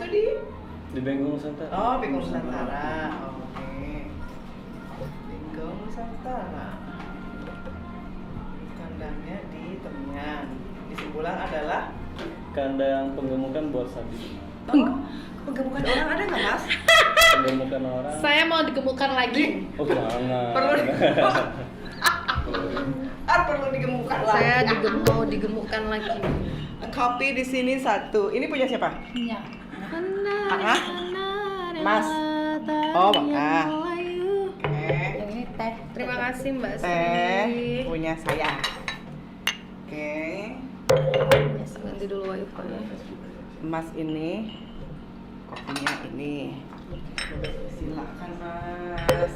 Di Bengkong Nusantara. Oh, Bengkong Nusantara. Oke. Bengkong Nusantara. Kandangnya di Temian. Di Simpulan adalah Kandang penggemukan buat sapi. penggemukan orang ada nggak, Mas? Penggemukan orang. Saya mau digemukkan lagi. Oh jangan. Perlu digemukkan lagi. Saya mau digemukkan lagi. Kopi di sini satu. Ini punya siapa? Iya. Ah? Mas. Oh, Bapak. Oke. Yang ini teh. Terima kasih Mbak Sri. Teh punya saya. Oke. Yes, ganti dulu wifi. Mas ini kopinya ini. Silakan Mas.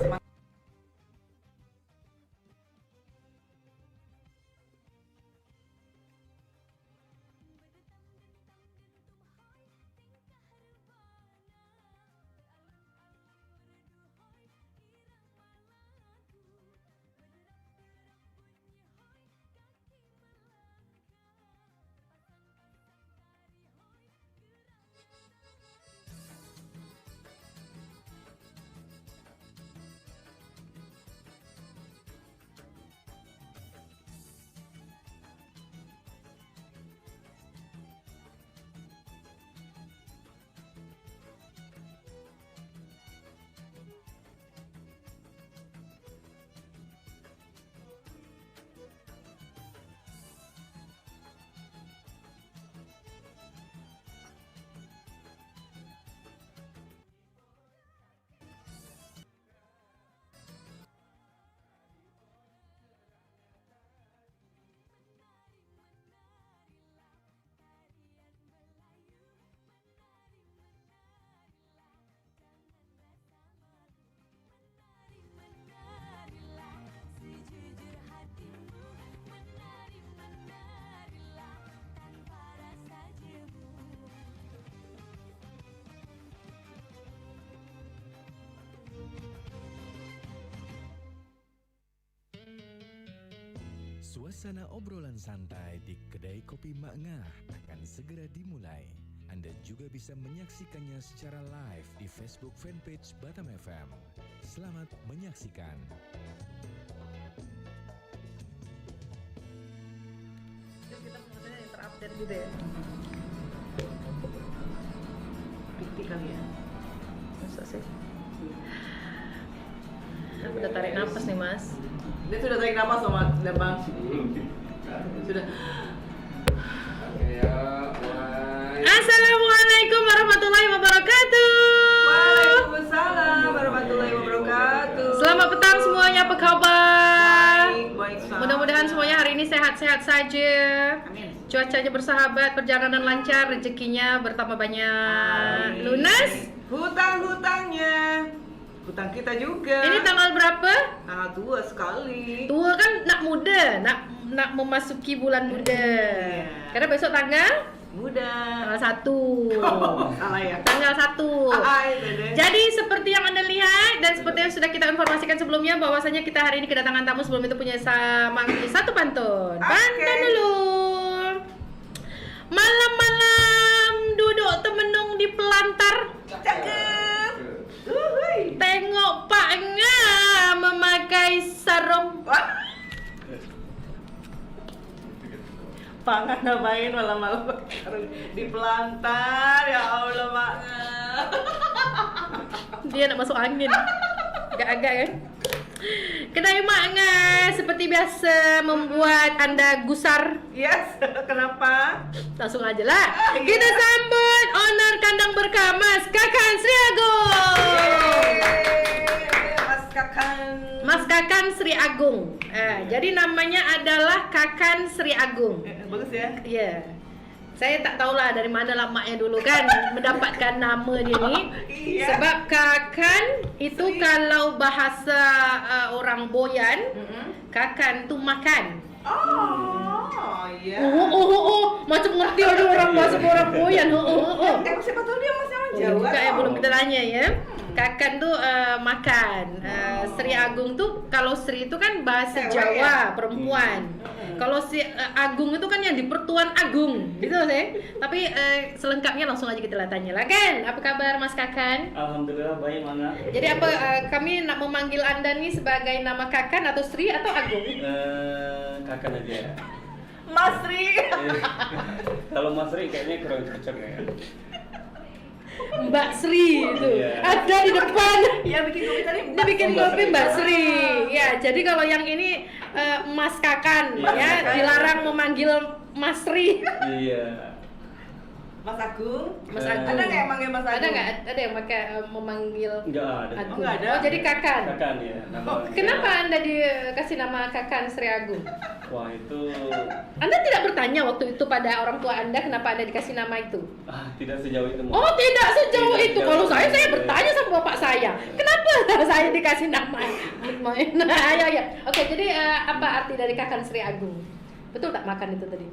Suasana obrolan santai di kedai kopi Mak Ngah akan segera dimulai. Anda juga bisa menyaksikannya secara live di Facebook fanpage Batam FM. Selamat menyaksikan. Kita penontonnya yang terupdate gitu ya. Pipi kali ya. Masa sih? Aku udah tarik nafas nih Mas. Dia sudah tarik nafas sama Bang. Sudah. Assalamualaikum warahmatullahi wabarakatuh. Waalaikumsalam warahmatullahi wabarakatuh. Selamat petang semuanya, apa kabar? Baik. Mudah-mudahan semuanya hari ini sehat-sehat saja. Amin. Cuacanya bersahabat, perjalanan lancar, rezekinya bertambah banyak. Amin. Lunas? Hutang-hutangnya. Hutang kita juga. Ini tanggal berapa? Tanggal tua sekali. Tua kan nak muda, nak memasuki bulan muda. Iya. Karena besok tanggal Muda. tanggal 1. Oh, salah ya. Tanggal 1. Dede. Jadi seperti yang Anda lihat dan seperti yang sudah kita informasikan sebelumnya bahwasanya kita hari ini kedatangan tamu, sebelum itu punya satu pantun. Pantun dulu. Malam-malam duduk temenung di pelantar. Cakep. Uhuy. Tengok Pak Nga memakai sarung. Pangan ngapain malam-malam di pelantar, ya Allah Mak. Dia nak masuk angin. Agak-agak kan. Kedai Mak Nga seperti biasa membuat Anda gusar. Yes, kenapa? Langsung aja lah. Kita sambut owner kandang berkah Mas Kakan Sri Agung. Mas Kakan Sri Agung. Jadi namanya adalah Kakan Sri Agung. Bagus ya. Iya. Saya tak tahulah dari mana lamaknya dulu kan mendapatkan nama dia ni. Iya. Sebab Kakan itu kalau bahasa orang Boyan, Kakan tu makan. Oh, iya. Macam ngerti ada orang bahasa orang Boyan. Siapa tahu dia masih orang Jawa. Juga ya belum kita tanya ya. Kakan tuh makan. Sri Agung tuh kalau Sri itu kan bahasa Cewek Jawa ya? perempuan. Kalau si Agung itu kan yang di Pertuan Agung, gitu sih. Tapi selengkapnya langsung aja kita tanya lah kan. Apa kabar Mas Kakan? Alhamdulillah baik Manga. Jadi apa kami nak memanggil Anda nih sebagai nama Kakan atau Sri atau Agung? Kakan aja. Mas Ri. Kalau Mas Ri kayaknya kurang cocok ya. Mbak Sri itu Iya. ada di depan. Ya bikin kopi tadi. Dia bikin Mbak kopi Sri. Mbak Sri. Ya, jadi kalau yang ini Mas Kakan Iya, ya, Mas Kakan. dilarang memanggil Mas Sri. Iya. Mas Agung. Mas Eh, Agung. Ada nggak yang manggil Mas Agung? Ada nggak? Ada yang pakai memanggil Enggak ada. Agung? Oh, nggak ada. Oh, jadi Kakan. Kakan ya. Nama Kenapa Anda dikasih nama Kakan Sri Agung? Wah itu Anda tidak bertanya waktu itu pada orang tua Anda kenapa Anda dikasih nama itu? tidak sejauh itu. Mbak. Oh, tidak sejauh Tidak itu. sejauh Kalau itu. saya bertanya sama bapak saya, kenapa saya dikasih nama? Nah, ya. Oke, jadi apa arti dari Kakan Sri Agung? Betul tak makan itu tadi?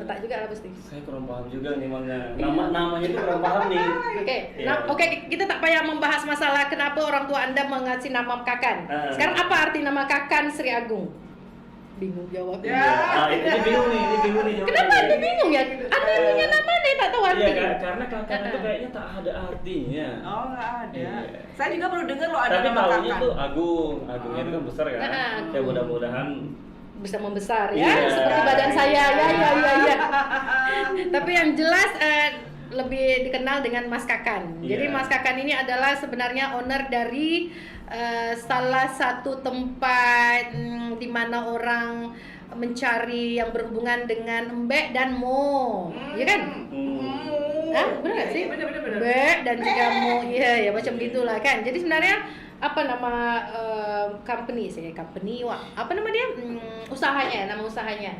Tak juga lah pasti. Saya kurang paham juga nih Manga. Namanya itu kurang paham nih. Oke, Iya. nah, oke, kita tak payah membahas masalah kenapa orang tua Anda mengasih nama Kakan. Sekarang apa arti nama Kakan Sri Agung? Bingung jawabnya. Ya. Ini bingung nih, jawabannya. Kenapa Anda bingung ya? Anda punya nama nih tak tahu Iya arti. kan, karena Kakan itu kayaknya tak ada artinya. Oh nggak ada. Iya. Saya juga baru dengar loh ada Tapi nama tahunya Kakan. tuh Agung. Agungnya itu kan besar kan. Agung. Ya mudah-mudahan Bisa membesar ya, Iya. seperti badan saya. Ya. Tapi yang jelas lebih dikenal dengan Mas Kakan. Jadi Iya. Mas Kakan ini adalah sebenarnya owner dari salah satu tempat di mana orang mencari yang berhubungan dengan embek dan mo, ya kan? Hah? Bener nggak sih? Bener. Embek dan juga mo, iya ya macam gitulah kan. Jadi sebenarnya apa nama company apa nama dia? Usahanya, nama usahanya.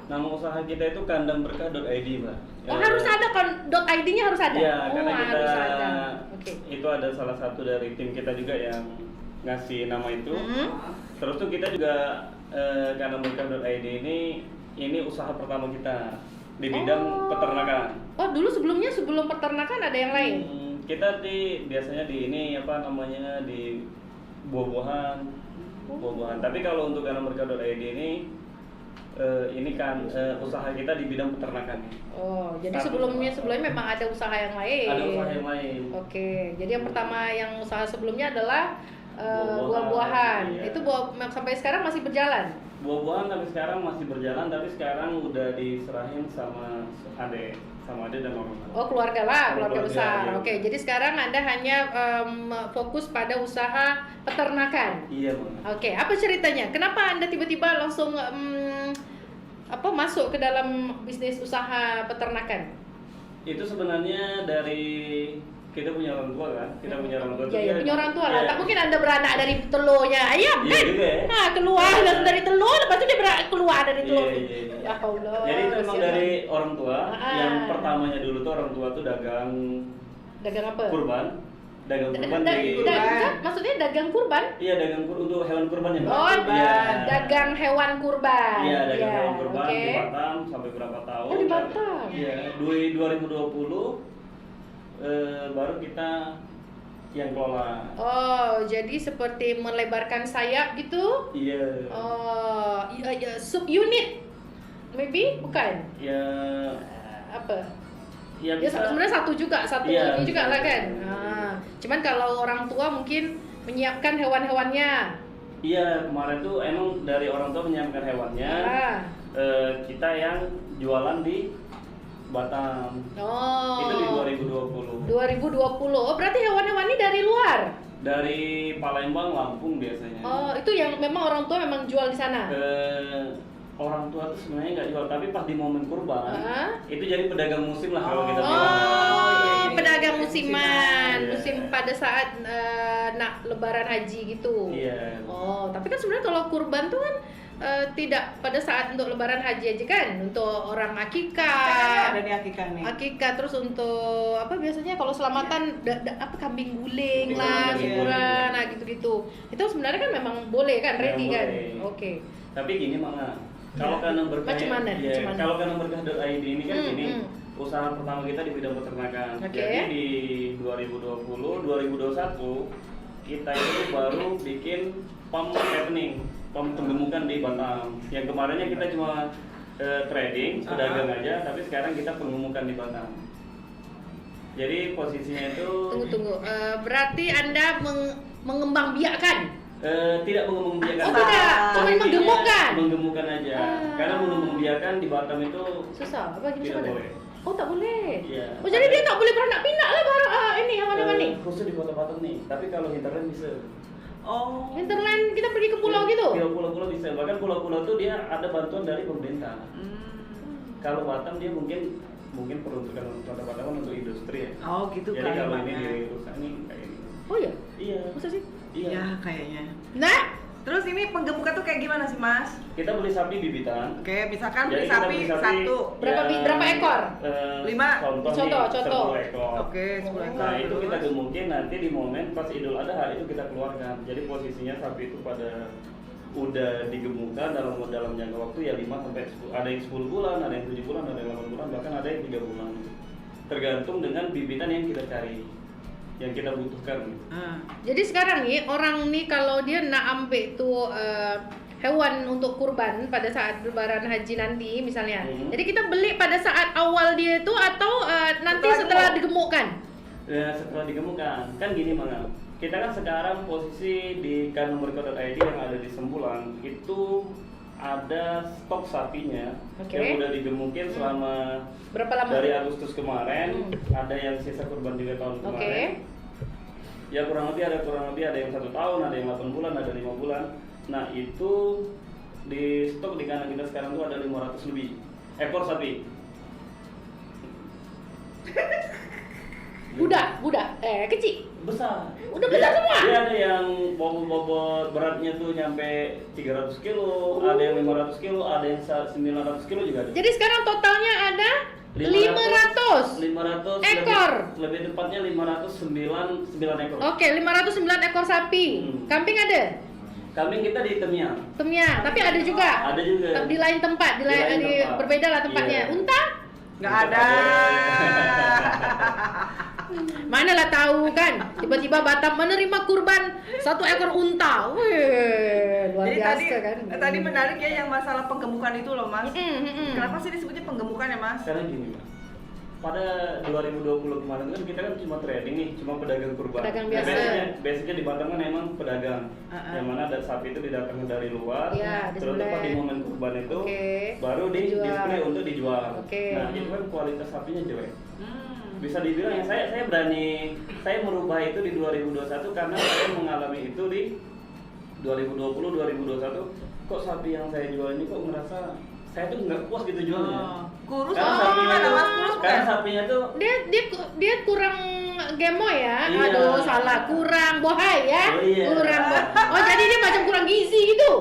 nama usaha kita itu kandangberkah.id, Mbak. Oh, harus ada kan .id-nya harus ada. Iya, Oh, karena kita harus ada. Oke. itu ada salah satu dari tim kita juga yang ngasih nama itu. Terus tuh kita juga kandangberkah.id ini usaha pertama kita di bidang peternakan. Oh, dulu sebelum peternakan ada yang lain. Kita biasanya di ini apa namanya di buah-buahan. Tapi kalau untuk kandangberkah.id ini kan usaha kita di bidang peternakan. Oh, jadi Satu sebelumnya memang ada usaha yang lain. Ada usaha yang lain. Oke, jadi yang pertama yang usaha sebelumnya adalah Buah-buahan, buah-buahan. iya. Itu sampai sekarang masih berjalan. Buah-buahan sampai sekarang masih berjalan, tapi sekarang udah diserahin sama ade dan orang tua. Oh, keluarga lah, keluarga Keluarga, besar. iya. Oke, jadi sekarang Anda hanya fokus pada usaha peternakan. Iya, Bang. Oke, apa ceritanya? Kenapa Anda tiba-tiba langsung masuk ke dalam bisnis usaha peternakan? Itu sebenarnya dari kita punya orang tua kan? Kita punya orang tua. Iya, punya orang tua lah. Iya. Tak mungkin Anda beranak dari telurnya ayam Iya kan? juga ya. Nah, keluar langsung dari telur, lepas itu dia keluar dari telur. Iya. Ya Allah. Jadi itu memang kasihan dari banget. orang tua. Ah. Yang pertamanya dulu tuh orang tua tuh dagang Dagang apa? kurban. Dagang kurban di Maksudnya dagang kurban? Iya, dagang untuk hewan kurban ya, Mbak. Oh, Iya. dagang hewan kurban. Iya, dagang Iya, hewan kurban oke. di Batam sampai berapa tahun. Oh, di Batam. Iya, 2020 baru kita yang kelola. Oh, jadi seperti melebarkan sayap gitu? Iya. Oh, iya, sub unit. Maybe bukan? Ya, Apa? ya Ya bisa. sebenarnya satu Iya, ini juga bisa. lah kan. Cuman kalau orang tua mungkin menyiapkan hewan-hewannya. Iya, kemarin tuh emang dari orang tua menyiapkan hewannya. Kita yang jualan di Batam. Oh. Itu di 2020. 2020. Oh, berarti hewan-hewan ini dari luar. Dari Palembang, Lampung biasanya. Oh, itu yang memang orang tua memang jual di sana. Orang tua tuh sebenarnya nggak jual, tapi pas di momen kurban itu jadi pedagang musim lah kalau kita bilang. Oh, iya. pedagang musiman, Iya. musim pada saat nak lebaran haji gitu. Iya. Oh, tapi kan sebenarnya kalau kurban tuh kan tidak pada saat untuk lebaran haji aja kan, untuk orang akikah. Ada di akikah nih. Akikah, terus untuk apa biasanya kalau selamatan apa kambing guling Iya, lah, kambing syukuran, guling. nah gitu-gitu. Itu sebenarnya kan memang boleh kan, ready Memang kan? boleh. Oke. Tapi gini Mama, kalau kandangberkah Macam mana? kalau kandangberkah.id ini kan gini, Hmm. usaha pertama kita di bidang peternakan. Oke. Jadi di 2020, 2021 kita itu baru bikin pump happening. penggemukan di Batam. Yang kemarinnya kita cuma trading, pedagang aja, tapi sekarang kita penggemukan di Batam. Jadi posisinya itu Tunggu. Berarti Anda mengembangbiakkan? Tidak mengembangbiakan. Oh tidak, cuma Posisinya menggemukkan. Menggemukkan aja. Karena mengembangbiakan di Batam itu Susah, apa tidak gimana? boleh. Oh tak boleh. Iya. Oh jadi dia tak boleh beranak pinak lah barang ini yang mana nih? Khusus di Kota Batam nih. Tapi kalau hinterland bisa. Oh. Hinterland kita pergi ke pulau gitu? Iya, pulau-pulau bisa. Bahkan pulau-pulau tuh dia ada bantuan dari pemerintah. Kalau Batam dia mungkin peruntukan Kota Batam kan untuk industri ya. Oh gitu Jadi kali kalau ini Mas. dirusak nih kayak ini. Oh iya? Iya. Masa sih? Iya. Ya kayaknya. Nah, Terus ini penggemukan tuh kayak gimana sih Mas? Kita beli sapi bibitan. Oke, misalkan Jadi beli kita sapi beli sapi satu. Berapa ekor? 5. Contoh Contoh. 10 ekor. Oke, 10 ekor. Nah itu kita Terus? gemukin nanti di momen pas Idul Adha itu kita keluarkan. Jadi posisinya sapi itu pada udah digemukkan dalam jangka waktu ya 5 sampai 10. Ada yang 10 bulan, ada yang 7 bulan, ada yang 8 bulan, bahkan ada yang 3 bulan. Tergantung dengan bibitan yang kita cari, yang kita butuhkan. jadi sekarang nih orang nih kalau dia nak ambil tuh hewan untuk kurban pada saat lebaran haji nanti misalnya. Jadi kita beli pada saat awal dia itu atau nanti setelah digemukkan? Ya, setelah digemukkan, kan gini Manga. Kita kan sekarang posisi di kanummerco.id yang ada di Sembulang itu ada stok sapinya yang udah digemukin selama Berapa lama? dari Agustus kemarin. Ada yang sisa kurban juga tahun kemarin. Ya kurang lebih ada yang 1 tahun, ada yang 8 bulan, ada 5 bulan. Nah itu di stok di kanan kita sekarang tuh ada 500 lebih ekor sapi. Budak, kecil. Besar. Udah besar semua? Dia ada yang bobot beratnya tuh nyampe 300 kilo, ada yang 500 kilo, ada yang 900 kilo juga ada. Jadi sekarang totalnya ada 500 ekor. Lebih tepatnya 509 ekor. Oke, 509 ekor sapi. Kambing ada? Kambing kita di Temiang. Temiang, tapi ada juga. Ada juga. Di lain tempat, Di lain tempat. berbeda lah tempatnya. Iya. Unta? Nggak ada. Manalah tahu kan, tiba-tiba Batam menerima kurban 1 ekor unta. Wih, luar Jadi biasa kan. tadi menarik ya yang masalah penggemukan itu loh Mas. Kenapa sih disebutnya penggemukan ya Mas? Karena gini Mas, pada 2020 kemarin kan kita kan cuma trading nih, cuma pedagang kurban. Pedagang Nah, biasa. basicnya di Batam kan emang pedagang, yang mana ada sapi itu didatangkan dari luar, Iya, terus disembelih. tepat di momen kurban itu baru Dijual. display untuk dijual. Oke. Nah itu kan kualitas sapinya jelek. Bisa dibilang ya saya berani, saya merubah itu di 2021 karena saya mengalami itu di 2020-2021. Kok sapi yang saya jual ini kok ngerasa saya tuh nggak puas gitu jualnya. Kurus Karena apa sapinya gimana tuh, Mas? Kurus karena bukan? sapinya tuh Dia kurang gemoy ya. Iya. Aduh, salah. Kurang bohai ya. Oh, iya. Kurang Oh, jadi dia macam kurang gizi gitu.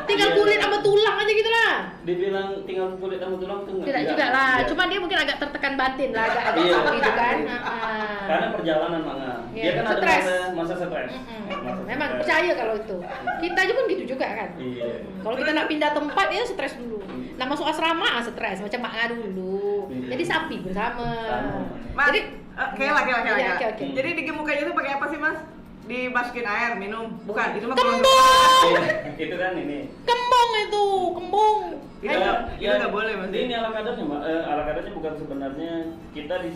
Tinggal iya. kulit sama tulang aja gitu lah. Dibilang tinggal kulit sama tulang tuh Tidak juga lah. Iya. Cuma dia mungkin agak tertekan batin lah, agak Iya. gitu kan. Karena perjalanan Manga. Iya, Dia kan stres. ada masa stres. Masa Memang stres. percaya kalau itu. Kita aja pun gitu juga kan. Iya. Kalau kita nak pindah tempat ya stres dulu. Nah masuk asrama stres macam Mak Nga dulu. Iya. Jadi sapi pun sama. Mas, Jadi kela. Iya, oke. Jadi digemukanya itu pakai apa sih Mas? Dimasukin air, minum? Bukan, itu mah kembung. Itu kan ini. Kembung itu, kembung. Itu itu nggak boleh Mas. Ini ala kadarnya, Mbak. Ala kadarnya bukan sebenarnya kita di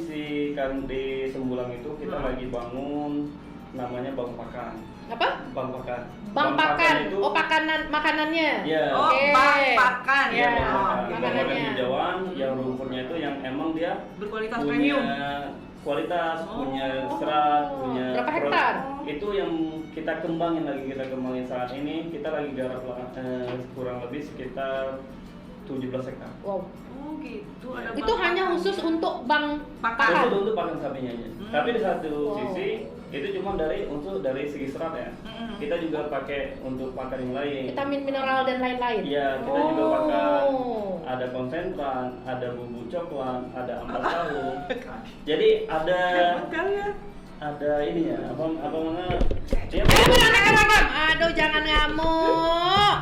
Sembulang itu kita lagi bangun namanya Bang Pakan. Apa? Bang Pakan. Bang pakan. itu Oh, makanannya. Iya. Oh, Oke. bang pakan. Iya, Bang Pakan. Bang Pakan makanannya. hijauan yang rumputnya itu yang emang dia Berkualitas punya premium. kualitas, punya serat, punya Berapa hektar? Itu yang kita kembangin saat ini. Kita lagi garap kurang lebih sekitar 17 hektar. Wow. Oh gitu. Ada Itu bang hanya pakan. khusus untuk bang Pakan. pakan. Itu untuk pakan sapinya aja. Tapi di satu Wow. sisi itu cuma dari segi serat ya. Kita juga pakai untuk pakan yang lain. Vitamin, mineral dan lain-lain. Iya, kita juga pakai ada konsentran, ada bumbu coklat, ada ampas tahu. Jadi ada Hebat kali ya. ada ini ya, apa mana? Dia Aduh, jangan ngamuk.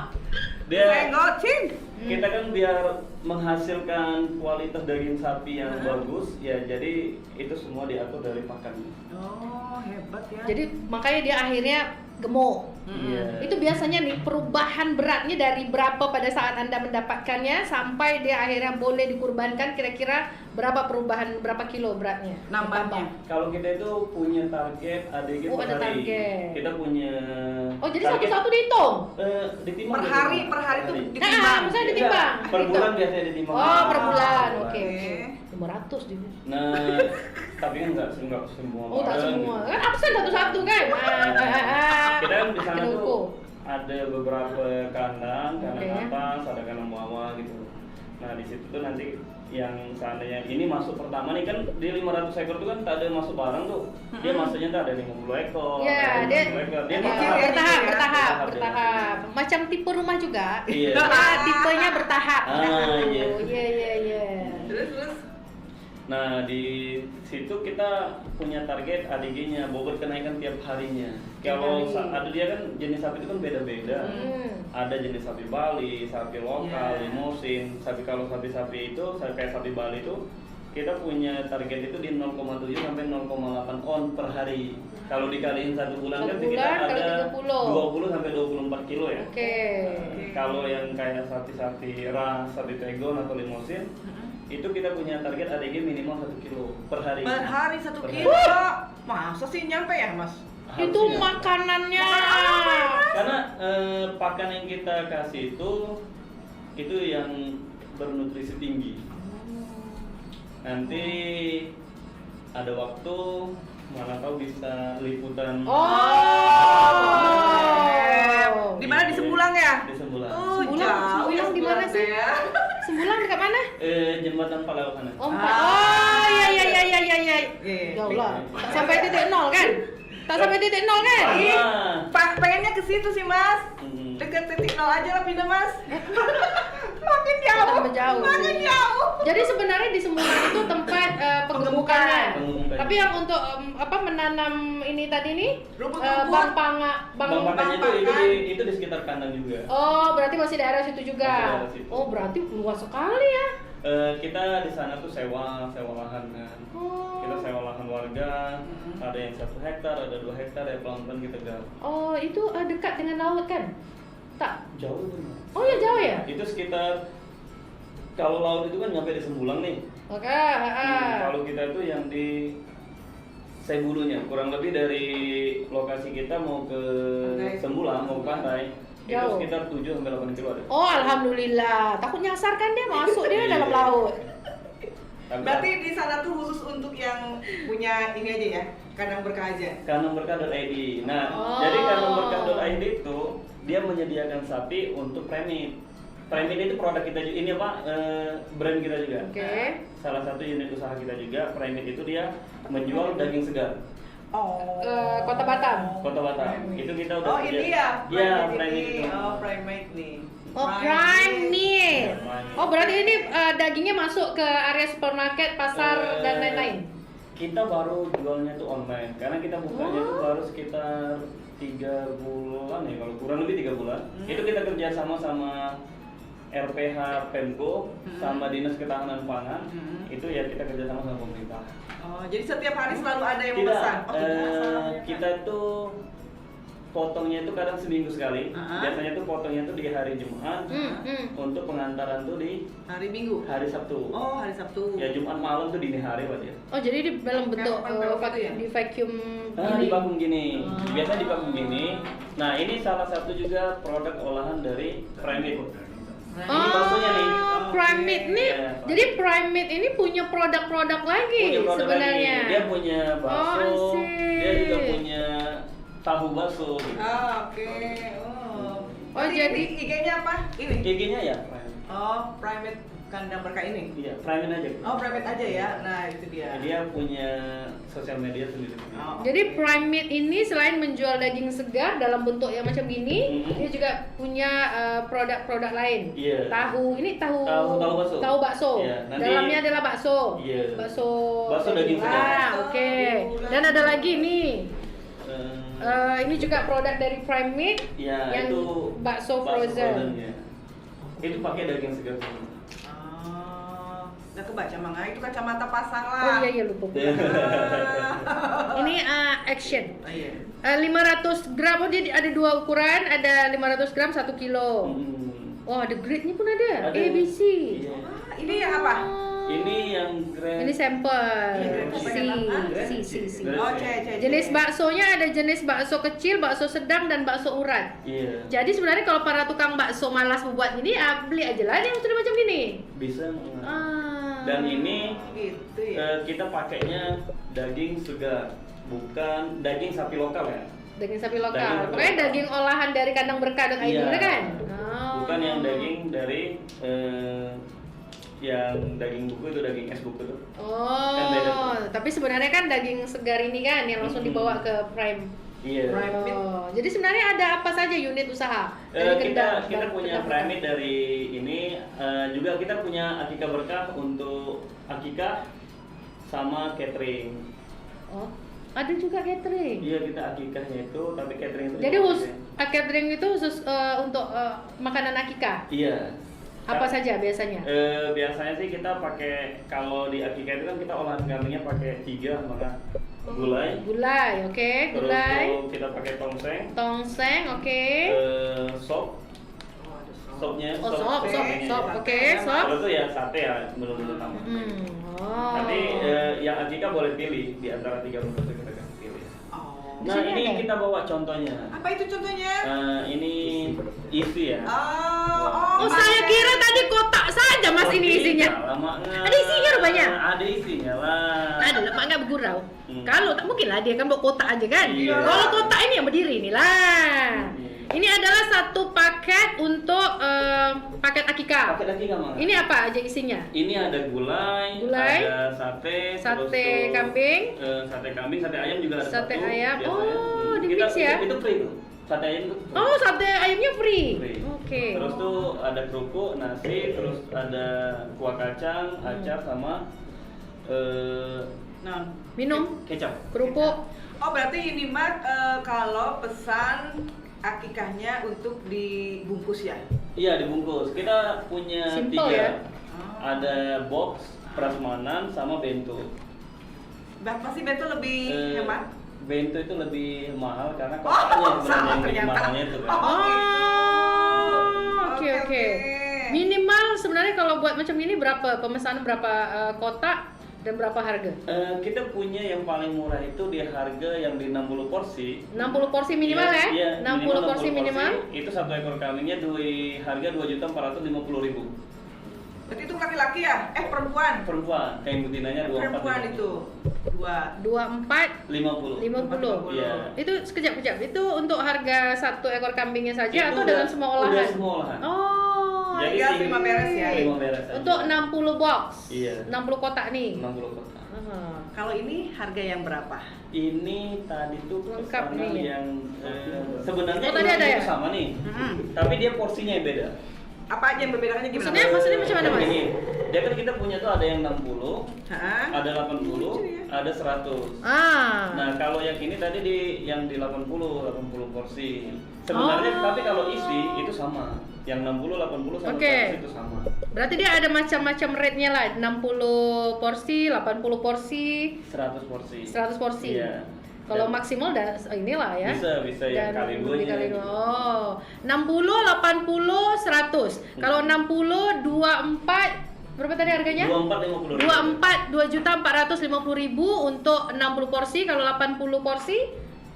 dia Senggocin. kita kan biar menghasilkan kualitas daging sapi yang bagus, ya jadi itu semua diatur dari pakannya. Oh, hebat ya. Jadi makanya dia akhirnya gemuk. Iya. Itu biasanya nih perubahan beratnya dari berapa pada saat Anda mendapatkannya sampai dia akhirnya boleh dikurbankan, kira-kira berapa perubahan, berapa kilo beratnya? Nambahnya. Kalau kita itu punya target ADG Oh, per ada hari. target. Kita punya Oh, jadi target, satu-satu dihitung? ditimbang Per gitu, hari Mas. itu Hari. ditimbang. Misalnya Iya, ditimbang. per Dihitung. bulan biasanya ditimbang. Oh, per bulan. Per Oke. Oke. 500 dia. Nah, tapi kan nggak semua. Oh, tak barang semua. gitu. Kan absen satu-satu kan? Kita kan di sana Kita tuh ukur. ada beberapa kandang Oke. atas, ada kandang bawah gitu. Nah di situ tuh nanti yang seandainya ini masuk pertama nih kan di 500 ekor tuh kan tak ada masuk barang tuh. Dia masuknya tuh ada 50 ekor. Iya, ada dia 50 ekor. Dia iya, bertahap. bertahap. Macam tipe rumah juga. Iya. Ah, tipenya bertahap. Ah, iya. Iya. Terus. Nah di situ kita punya target ADG-nya, bobot kenaikan tiap harinya. Kalau ada dia kan jenis sapi itu kan beda-beda. Ada jenis sapi Bali, sapi lokal, Yeah. limusin. Kalau sapi-sapi itu, kayak sapi Bali itu kita punya target itu di 0,7 sampai 0,8 on per hari. Kalau dikaliin 1 bulan kan Satu kita bulan kali ada 30. 20 sampai 24 kilo ya. Oke. Kalau yang kayak sapi-sapi ras, sapi pegon atau limusin itu kita punya target ADG minimal 1 kilo per hari. Per hari 1 Per kilo. hari. Masa sih nyampe ya, Mas? Itu Harusnya. makanannya. Karena pakan yang kita kasih itu yang bernutrisi tinggi. Nanti ada waktu mana tahu bisa liputan. Oh. Di mana, di Sembulang ya? Di Sembulang. Sembulang ya di mana sih? ya. Sembulang dekat mana? Jembatan Palao sana. Oh, Ah. iya. Iya. Jauh lah. Tak sampai titik nol kan? Tak sampai titik nol kan? Pengennya ke situ sih, Mas. Dekat titik nol aja lah pindah, Mas. Makin jauh. Tambah jauh Makin sih. jauh. Jadi sebenarnya di Sembulang itu tempat penggemukannya. Penggemukan. Tapi yang untuk menanam ini tadi nih Rumput-rumput. Bang pakannya itu di sekitar kandang juga. Oh, berarti masih daerah situ juga. Masih daerah situ. Oh, berarti luas sekali ya. Kita di sana tuh sewa lahan kan. Oh. Kita sewa lahan warga. Ada yang 1 hektar, ada 2 hektar ya pelan-pelan kita gali. Oh, itu dekat dengan laut kan? Tak. Jauh tuh. Mas. Oh ya jauh ya? Itu sekitar kalau laut itu kan nyampe di Sembulang nih. Oke. Kalau kita itu yang di Sebulunya, kurang lebih dari lokasi kita mau ke Pantai. Sembulang, mau ke pantai, itu Jauh. sekitar 7 sampai 8 kilo ada. Oh, alhamdulillah. Takut nyasar kan dia masuk dia dalam Iya. laut. Berarti di sana tuh khusus untuk yang punya ini aja ya, kandang berkah aja. Kandangberkah.id. Nah, Oh. jadi kandangberkah.id itu dia menyediakan sapi untuk premit. Premit itu produk kita juga, ini apa? Brand kita juga. Oke. Salah satu unit usaha kita juga. Premit itu dia menjual daging segar. Oh. Kota Batam. Kota Batam. Itu kita udah Oh, ini ya. Iya, Primate premit ini. itu. Oh, primate nih. Oh, prime nih. Prime. Oh, berarti ini dagingnya masuk ke area supermarket, pasar dan lain-lain. Kita baru jualnya tuh online karena kita bukanya tuh Oh. baru sekitar 3 bulan ya, kalau kurang lebih 3 bulan. Itu kita kerja sama RPH Pemko sama Dinas Ketahanan Pangan. Itu ya kita kerja sama pemerintah. Oh, jadi setiap hari selalu ada yang Tidak, memesan. Oh, kita tuh potongnya itu kadang seminggu sekali. Biasanya tuh potongnya tuh di hari Jumat. Untuk pengantaran tuh di hari Minggu. hari Sabtu. Oh, hari Sabtu. Ya Jumat malam tuh dini hari Pak ya. Oh, jadi di dalam bentuk Kayak open gitu ya? di vacuum Di ini. vakum gini. Biasa di vakum gini. Nah, ini salah satu juga produk olahan dari Primate. Ini baksonya nih. Prime Meat nih. Iya. Jadi Prime Meat ini punya produk-produk lagi Punya produk sebenarnya. lagi. Dia punya bakso, Oh, I see. dia juga punya tahu bakso. Gitu. Oke. Oh. Oh, Berarti jadi- ini IG-nya apa? Ini. IG-nya ya Primate. Oh, primate kandang berkah ini. Iya, Primate aja. Oh, primate aja ya. Nah, itu dia. Dia punya sosial media sendiri. Oh. Jadi Prime Meat ini selain menjual daging segar dalam bentuk yang macam gini, dia juga punya produk-produk lain. Iya. Tahu, ini tahu Tahu bakso. Tahu bakso. Iya, nanti- Dalamnya adalah bakso. Iya. Bakso daging segar. Ah, oke. Dan ada lagi nih. Eh, Ini juga produk dari Prime Meat ya, yang itu bakso frozen. frozennya. Itu pakai daging segar semua. Cakep baca manga itu kacamata pasang lah. Oh iya lupa. Ini action. Oh, iya. 500 gram, oh dia ada 2 ukuran, ada 500 gram 1 kilo. Oh ada grade-nya pun ada, Ada. A, B, C. Iya. Ini yang apa? Ini yang grade. Ini sampel. Ini grade C. Grade Oh, C. C. Jenis baksonya ada jenis bakso kecil, bakso sedang, dan bakso urat. Iya. Jadi sebenarnya kalau para tukang bakso malas membuat ini, beli aja lah yang sudah macam gini. Bisa. Dan Dan ini Gitu ya. kita pakainya daging segar, bukan daging sapi lokal ya. daging sapi lokal. Daging sapi Pokoknya lokal. daging olahan dari kandang berkah dan Iya. ayam kan? Oh. Bukan yang daging dari yang daging buku itu, daging es buku itu. Kan beda Oh, tuh. tapi sebenarnya kan daging segar ini kan yang langsung dibawa ke Prime. Iya. Prime meat. Oh, jadi sebenarnya ada apa saja unit usaha? Kita punya Prime Meat dari ini, juga kita punya Akika Berkah untuk Akika sama catering. Oh, ada juga catering. Iya, kita Akikahnya itu, tapi catering itu Jadi juga khusus catering itu khusus untuk makanan akikah. Iya. Apa saja biasanya? Biasanya sih kita pakai, kalau di Akika itu kan kita olahan kambingnya pakai 3, maka gulai. Gulai, oke, Terus gulai. tuh kita pakai tongseng, Tongseng, oke. sop, sopnya, Oh, sop, kayaknya sop, ya. oke, sop. Terus tuh ya sate ya, menu-menu utama. Oh. Nanti yang Akika boleh pilih di antara 3 menu itu kita kasih pilih. Oh. Di Nah sini ini ada? kita bawa contohnya. Apa itu contohnya? Ini isi ya. Oh, saya kira tadi kotak saja mas ini isinya. Ada isinya rupanya? Ada isinya lah. Ada lah, Pak, nggak bergurau. Hmm. Kalau tak mungkin lah dia kan bawa kotak aja kan. Iya. Kalau kotak ini yang berdiri nih lah. Hmm. Ini adalah satu paket untuk paket akikah. Pakai lagi nggak Mang? Ini apa aja isinya? Ini ada gulai, Gulai, ada sate, sate terus tuh, kambing, sate kambing, sate ayam juga ada. sate satu, ayam. biasanya. Oh, di Kita- mix ya? Itu free tuh. Sate ayam itu free. Oh, sate ayamnya free. Free. Oke. Terus tuh ada kerupuk, nasi, terus ada kuah kacang, acar sama Non. Minum, kecap. kerupuk. Oh, berarti ini Mat kalau pesan akikahnya untuk dibungkus ya? Iya dibungkus. Kita punya Simple 3. ya? Ada box, prasmanan, sama bento. Berapa sih bento lebih Eh, hemat? Bento itu lebih mahal karena Oh, kotaknya sama yang ternyata. mahalnya itu kan. Oh, Oh, oke Oke, oke. oke. Minimal sebenarnya kalau buat macam ini berapa pemesanan, berapa kotak dan berapa harga? Kita punya yang paling murah itu di harga yang di 60 porsi. 60 porsi minimal Iya, ya? iya, 60 porsi minimal. Itu satu ekor kambingnya di harga 2.450.000. Berarti itu laki-laki ya? Perempuan. Perempuan, kain betinanya 24. Perempuan itu. 24 50. 50. Iya. Itu sekejap-kejap. Itu untuk harga satu ekor kambingnya saja Itu atau udah- dengan semua olahan? Udah semua olahan. Oh. Jadi ya, sih, 5 beres ya. 5 beres aja. Untuk 60 box. Iya. 60 kotak nih. 60 kotak. Aha. Kalau ini harga yang berapa? Ini tadi tuh Lengkap pesanan nih. yang sebenarnya Oh, tadi ada ya? sama nih. Mm-mm. Tapi dia porsinya yang beda. Apa aja yang membedakannya gimana? Maksudnya macam mana, Mas? Ini, dia kan kita punya tuh ada yang 60, Hah? ada 80, Lucu ya. ada 100. Ah. Nah, kalau yang ini tadi yang di 80 porsi. Sebenarnya Oh. tapi kalau isi itu sama. Yang 60, 80 sama Oke. 100 itu sama. Berarti dia ada macam-macam rate-nya lah. 60 porsi, 80 porsi, 100 porsi. 100 porsi. Iya. Kalau Dan maksimal inilah ya. bisa yang kali duanya. Kali dua. Oh. 60, 80, 100. Kalau 60, 24 berapa tadi harganya? 24 50. 24 2.450.000 untuk 60 porsi. Kalau 80 porsi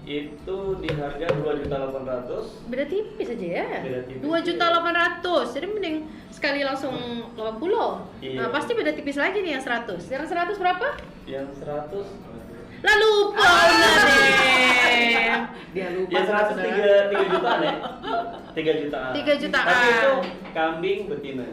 Itu di harga 2.800.000. beda tipis aja ya. Beda tipis. 2.800.000. Jadi mending sekali langsung 80. Iya. Nah, pasti beda tipis lagi nih yang 100. Yang 100 berapa? Yang 100 Lah lupa udah deh. Dia lupa. ya 100 3 jutaan ya. 3 jutaan. 3 jutaan. Tapi itu kambing betina.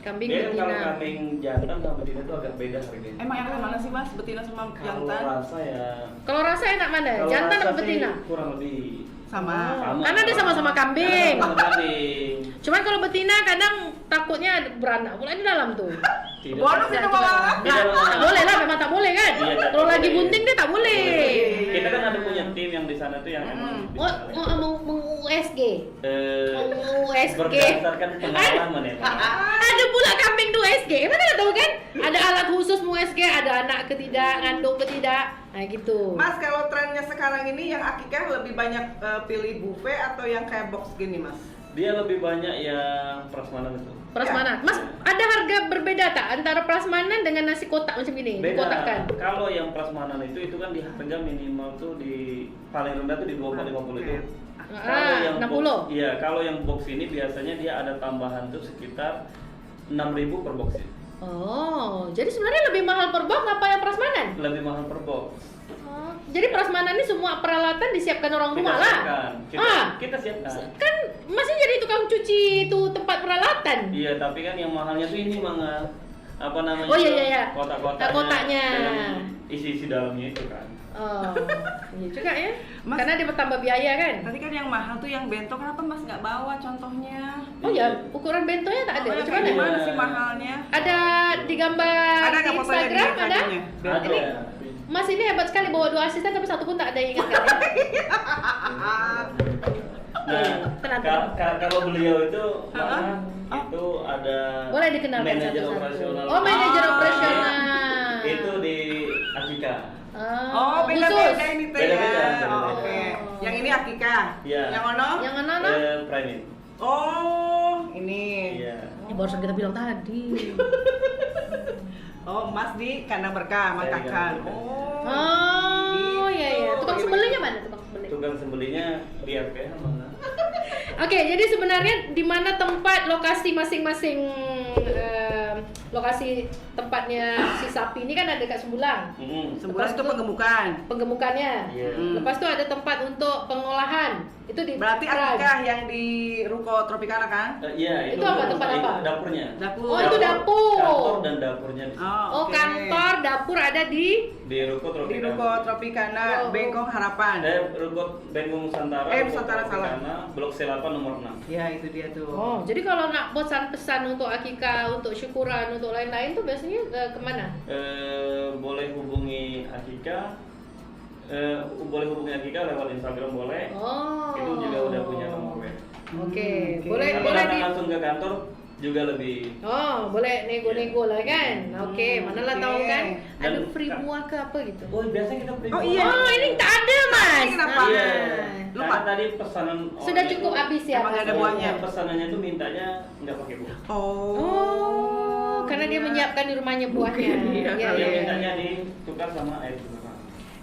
Kambing Dia kan kalau betina. kambing jantan sama betina itu agak beda harganya. Emang yang mana sih Mas? Betina sama Kalau jantan? rasa ya Kalau rasa enak mana? kalau Jantan rasa atau sih betina? kurang lebih Sama. Karena dia sama-sama kambing. Sama kambing. Cuman kalau betina kadang takutnya beranak pula di dalam tuh. Tidak. Bonus itu malah. Tak boleh lah, memang tak boleh kan? Iya, tak Kalau lagi boleh. bunting dia tak boleh. Kita kan ada punya tim yang di sana tuh yang emang Oh, bisa mau USG. eh, USG. berdasarkan pengalaman ya Pak. Ada pula kambing tuh USG, mana nggak tahu kan? Ada alat khusus USG, ada anak ke tidak, ngandung ke tidak, nah gitu. Mas, kalau trennya sekarang ini yang akikah lebih banyak pilih buffet atau yang kayak box gini, Mas? Dia lebih banyak yang prasmanan itu. Prasmanan, Mas, ada harga berbeda tak antara prasmanan dengan nasi kotak macam ini? Beda. Dikotakkan. Kalau yang prasmanan itu kan di harga minimal tuh di paling rendah tuh di 24.50 itu. Kalau yang 60. box, iya, kalau yang box ini biasanya dia ada tambahan tuh sekitar 6.000 per box. Oh, jadi sebenarnya lebih mahal per box apa yang prasmanan? Lebih mahal per box. Oh, jadi prasmanan ini semua peralatan disiapkan orang rumah lah. Kita siapkan. Kan masih jadi tukang cuci itu tempat peralatan. Iya, tapi kan yang mahalnya tuh ini Manga. Apa namanya? Oh iya. Kotak-kotaknya. Kotaknya. Dengan isi-isi dalamnya itu kan. Oh, iya juga ya. Mas, Karena dia bertambah biaya kan. Tadi kan yang mahal tuh yang bento, kenapa Mas nggak bawa contohnya? Oh ya, ukuran bentonya tak ada. Oh, Macam kayak mana? gimana sih mahalnya? Ada digambar Ada di nggak fotonya di Instagram ada? kakinya? Ada. Ini Mas ini hebat sekali bawa 2 asisten tapi satu pun tak ada yang ingatkan ya. Nah, Tenang. kalau beliau itu Manga, Oh. itu ada Boleh dikenalkan manajer satu-satu. operasional. Oh, manajer Ah, operasional. Itu di Akika. Oh, beda-beda ini teh ya. Beda-beda. Oh, oke. Yang ini akikah. Iya. Yang ono? Yang mana no? Private. Oh, ini. Iya. Ini barusan kita bilang tadi. Oh, Mas di kandang berkah, Saya di makakan. kandang berkah. Oh, iya iya. Tukang sembelihnya mana tukang sembelih? Tukang sembelihnya di RPH Manga. Oke, jadi sebenarnya di mana tempat lokasi masing-masing lokasi tempatnya si sapi ini kan ada dekat Sembulang. Sebulan Lepas itu itu- penggemukan. Penggemukannya. Iya. Lepas itu ada tempat untuk pengolahan. Itu di Berarti Prime. akikah yang di Ruko Tropicana kan? Iya, Itu apa, tempat apa? Dapurnya. Dapur. Oh, itu dapur. Kantor dan dapurnya di, Oh, oke. kantor, dapur ada di di Ruko Di Tropicana. Ruko Tropicana, Oh. Bengkong Harapan. Ruko Bengkong Nusantara. Ruko Nusantara, salah. Tropicana, Blok C8 nomor 6. Ya, itu dia tuh. Oh, jadi kalau nak pesan-pesan untuk akikah, untuk syukuran, untuk lain-lain tuh biasanya kemana? Boleh hubungi Akika. Boleh hubungi Akika lewat Instagram boleh. Oh. Itu juga udah punya nomor web. Oke, Oke. boleh Tapi boleh datang di. langsung ke kantor juga lebih. Oh, boleh nego-nego lah kan? Oke, manalah oke. tahu kan? Ada Dan- free buah ke apa gitu? Oh, biasanya kita beli. Oh, iya. Oh, ini tak ada, Mas. Ini kenapa? Iya. Lupa. Karena tadi pesanan Sudah orang cukup itu- habis ya. Emang Mas? ada buahnya? Pesanannya tuh mintanya nggak pakai buah. Oh, karena dia iya. menyiapkan di rumahnya buahnya. Iya, Iya, Dia iya. mintanya ditukar sama air juga.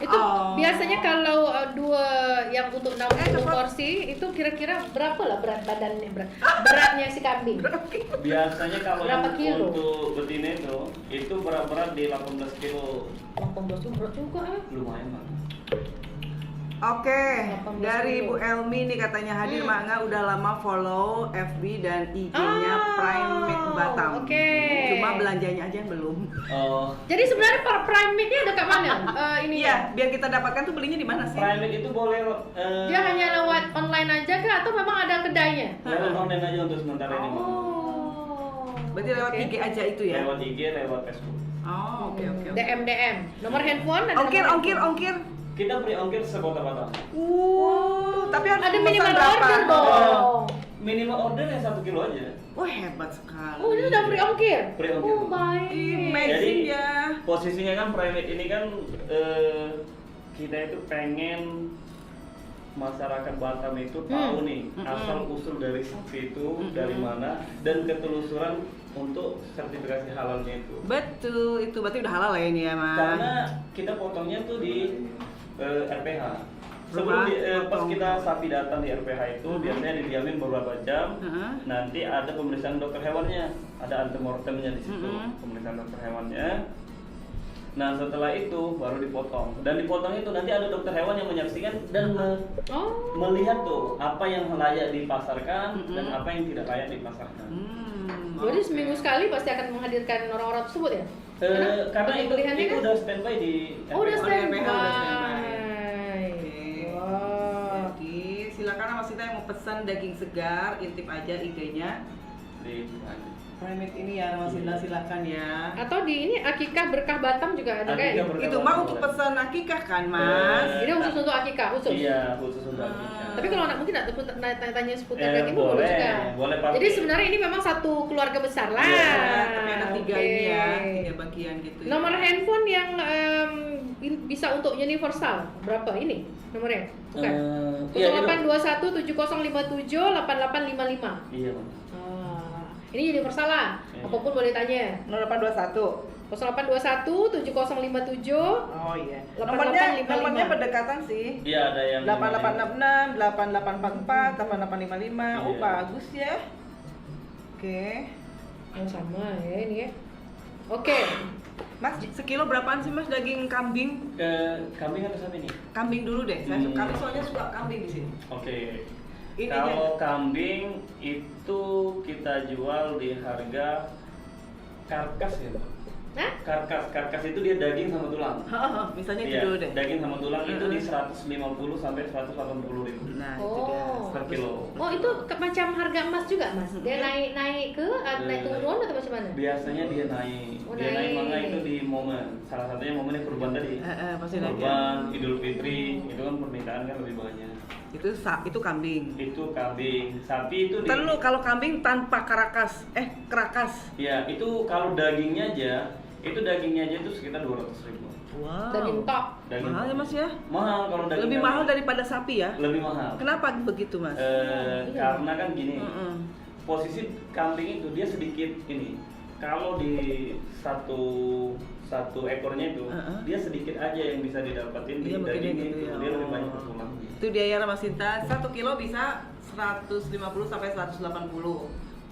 Itu Oh. biasanya kalau dua yang untuk 60 cepat. porsi itu kira-kira berapa lah berat badannya beratnya si kambing? Biasanya kalau Berapa yang kilo? untuk betina itu berat-berat di 18 kilo. 18 itu berat juga ya. Lumayan Bang. Oke, 18 dari kilo. Bu Elmi nih katanya hadir Manga udah lama follow FB dan IG-nya Oh, Prime Meat Batam. oke. Cuma belanjanya aja yang belum. Oh, Jadi sebenarnya Prime Meat-nya dekat mana? Ini Iya, biar kita dapatkan tuh belinya di mana sih? private itu boleh dia hanya lewat online aja kah atau memang ada kedainya? lewat online aja untuk sementara ini Bang. Oh. Berarti lewat Oke. IG aja itu ya? Lewat IG, lewat Facebook. Oh, oke oke. oke. DM. Nomor handphone ada Ongkir, nomor ongkir, handphone? ongkir. Kita beri ongkir sekota Batam. Tapi harus Ada pesan minimal berapa? order dong. Minimal order yang 1 kilo aja. Wah, hebat sekali. Oh, ini udah free ongkir? Free ongkir. Oh, baik. Amazing Jadi ya. posisinya kan private ini kan kita itu pengen masyarakat Batam itu tahu nih asal usul dari sapi itu dari mana dan ketelusuran untuk sertifikasi halalnya itu. Betul, itu berarti udah halal ya ini ya, Mas. Karena kita potongnya tuh di RPH. Sebelum pas potong. kita sapi datang di RPH itu biasanya didiamin beberapa jam. Nanti ada pemeriksaan dokter hewannya, ada antemortemnya di situ, pemeriksaan dokter hewannya. Nah setelah itu baru dipotong dan dipotong itu nanti ada dokter hewan yang menyaksikan dan Oh. melihat tuh apa yang layak dipasarkan dan apa yang tidak layak dipasarkan. Jadi seminggu sekali pasti akan menghadirkan orang-orang tersebut ya? Karena itu pemilihannya kan? udah standby di Oh, udah RPH. standby. RPH udah standby. Wow. Jadi silakan Mas Sita yang mau pesan daging segar, intip aja IG-nya. Di Primate ini ya, Mas Indah silakan ya. Atau di ini akikah berkah Batam juga ada Akikah kan? berkah. Itu mah untuk pesan akikah kan, Mas? Ini khusus untuk akikah khusus. Iya, khusus untuk akikah. Tapi kalau anak mungkin tidak tanya seputar daging boleh, boleh juga. boleh pakai. Jadi sebenarnya ini memang satu keluarga besar lah. Iya, Tapi ada 3 Oke. ini ya, 3 bagian gitu. Ya. Nomor handphone yang bisa untuk universal berapa ini nomornya? Bukan. Iya, 0821 7057 8855. Iya, Bang. Ini universal lah. Iya. Apapun boleh tanya. 0821. 0821 7057. Oh iya. 8855. Nomornya berdekatan sih. Iya, ada yang 8866, 8844, 8855. Oh, Iya. bagus ya. Oke. Oh sama ya ini ya. Oke. Mas, sekilo berapaan sih Mas daging kambing? Kambing atau sapi nih? Kambing dulu deh. Kami soalnya suka kambing di sini. Oke. Ini Kalau kambing itu kita jual di harga karkas ya, Bang. Hah? Karkas itu dia daging sama tulang. Misalnya itu Iya, dulu deh. daging sama tulang itu di 150 sampai 180 ribu Nah, itu dia. Oh. per kilo. Oh itu macam harga emas juga mas? Dia naik ke naik turun atau macam mana? Biasanya dia naik. Oh, Dia naik naik. mana itu di momen. Salah satunya momennya kurban tadi. Pasti naik ya. Kurban, Idul Fitri, itu kan permintaan kan lebih banyak. Itu kambing. Itu kambing. Sapi itu di Ntar lu kalau kambing tanpa kerakas. Ya, itu kalau dagingnya aja itu sekitar 200 ribu. Wow. Daging top. Mahal ya Mas ya? Mahal kalau daging. Lebih kambing. mahal daripada sapi ya? Lebih mahal. Kenapa begitu Mas? Karena kan gini, Mm-mm. posisi kambing itu dia sedikit ini. Kalau di satu ekornya itu, dia sedikit aja yang bisa didapatin di Iya, mungkin daging gitu itu. ya. Dia lebih banyak ke tulang. Itu dia ya Mas Sinta, 1 kilo bisa 150 sampai 180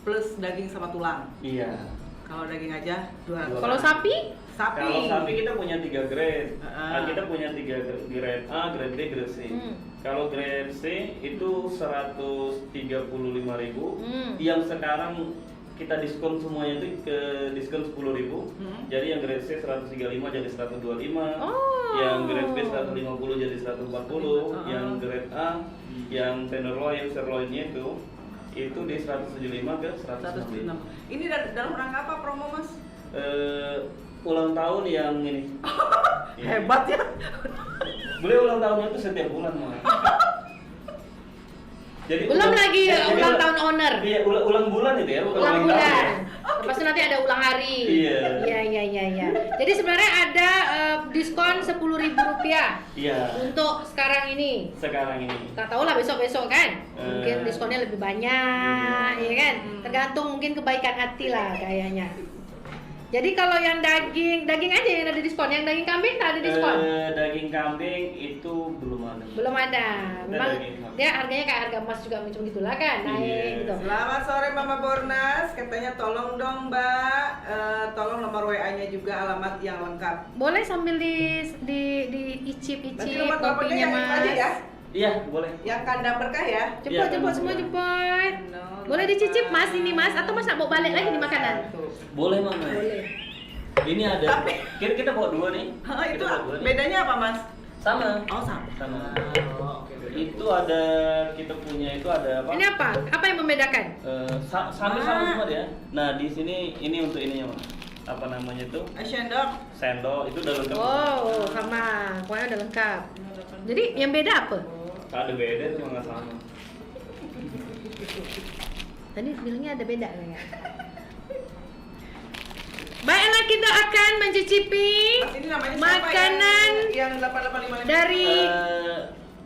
plus daging sama tulang. Iya. Kalau daging aja 200. Kalau sapi? Sapi. Kalau sapi kita punya 3 grade. Ah. Kita punya 3 grade A, grade B, grade C. Kalau grade C itu 135.000. Yang sekarang kita diskon semuanya itu ke diskon 10.000. Jadi yang grade C 135 jadi 125. Oh. Yang grade B 150 jadi 140. Yang grade A yang tenderloin, sirloinnya itu di 175 ke 165. 106. Ini dalam rangka apa promo Mas? Ulang tahun yang ini. Iya. Hebat ya. Beliau ulang tahunnya itu setiap bulan Mas. Jadi Belum lagi jadi ulang tahun owner. Iya, ulang bulan itu ya, bukan Ulang tahun. bulan. Lepas itu nanti ada ulang hari. Iya. Iya. Jadi sebenarnya ada diskon Rp10.000 Iya. untuk sekarang ini. Sekarang ini. Tak tahu lah besok-besok kan. Mungkin diskonnya lebih banyak, ya kan? Tergantung mungkin kebaikan hati lah kayaknya. Jadi kalau yang daging aja yang ada diskon, yang daging kambing tak ada diskon. Daging kambing itu belum ada. Belum ada. Memang daging kambing. dia harganya kayak harga emas juga macam gitulah kan, naik Iya. gitu. Selamat sore Mama Bornas, katanya tolong dong Mbak, tolong nomor WA-nya juga, alamat yang lengkap. Boleh sambil icip Nanti nomor teleponnya kopinya yang itu mas. aja ya, Iya, boleh. yang kandang berkah ya. Iya, Jemput kan, semua boleh. jemput. No, Boleh dicicip mas ini mas, atau mas nak bawa balik lagi di makanan? Boleh, Mama. Boleh. Ini ada. Kita bawa 2 nih. Itu Kita bawa 2 nih. bedanya apa Mas? Sama. Oh sama. Sama. Oke. Itu ada kita punya itu ada apa? Ini apa? Apa yang membedakan? Sama semua dia. Nah, di sini ini untuk ininya, Mas. Apa namanya itu? Sendok. Sendok itu udah lengkap. Oh, sama. Pokoknya udah lengkap. Jadi yang beda apa? Tak ada beda, cuma nggak sama. Tadi bilangnya ada beda ya. Baiklah, kita akan mencicipi Mas ini namanya makanan siapa yang 8855 dari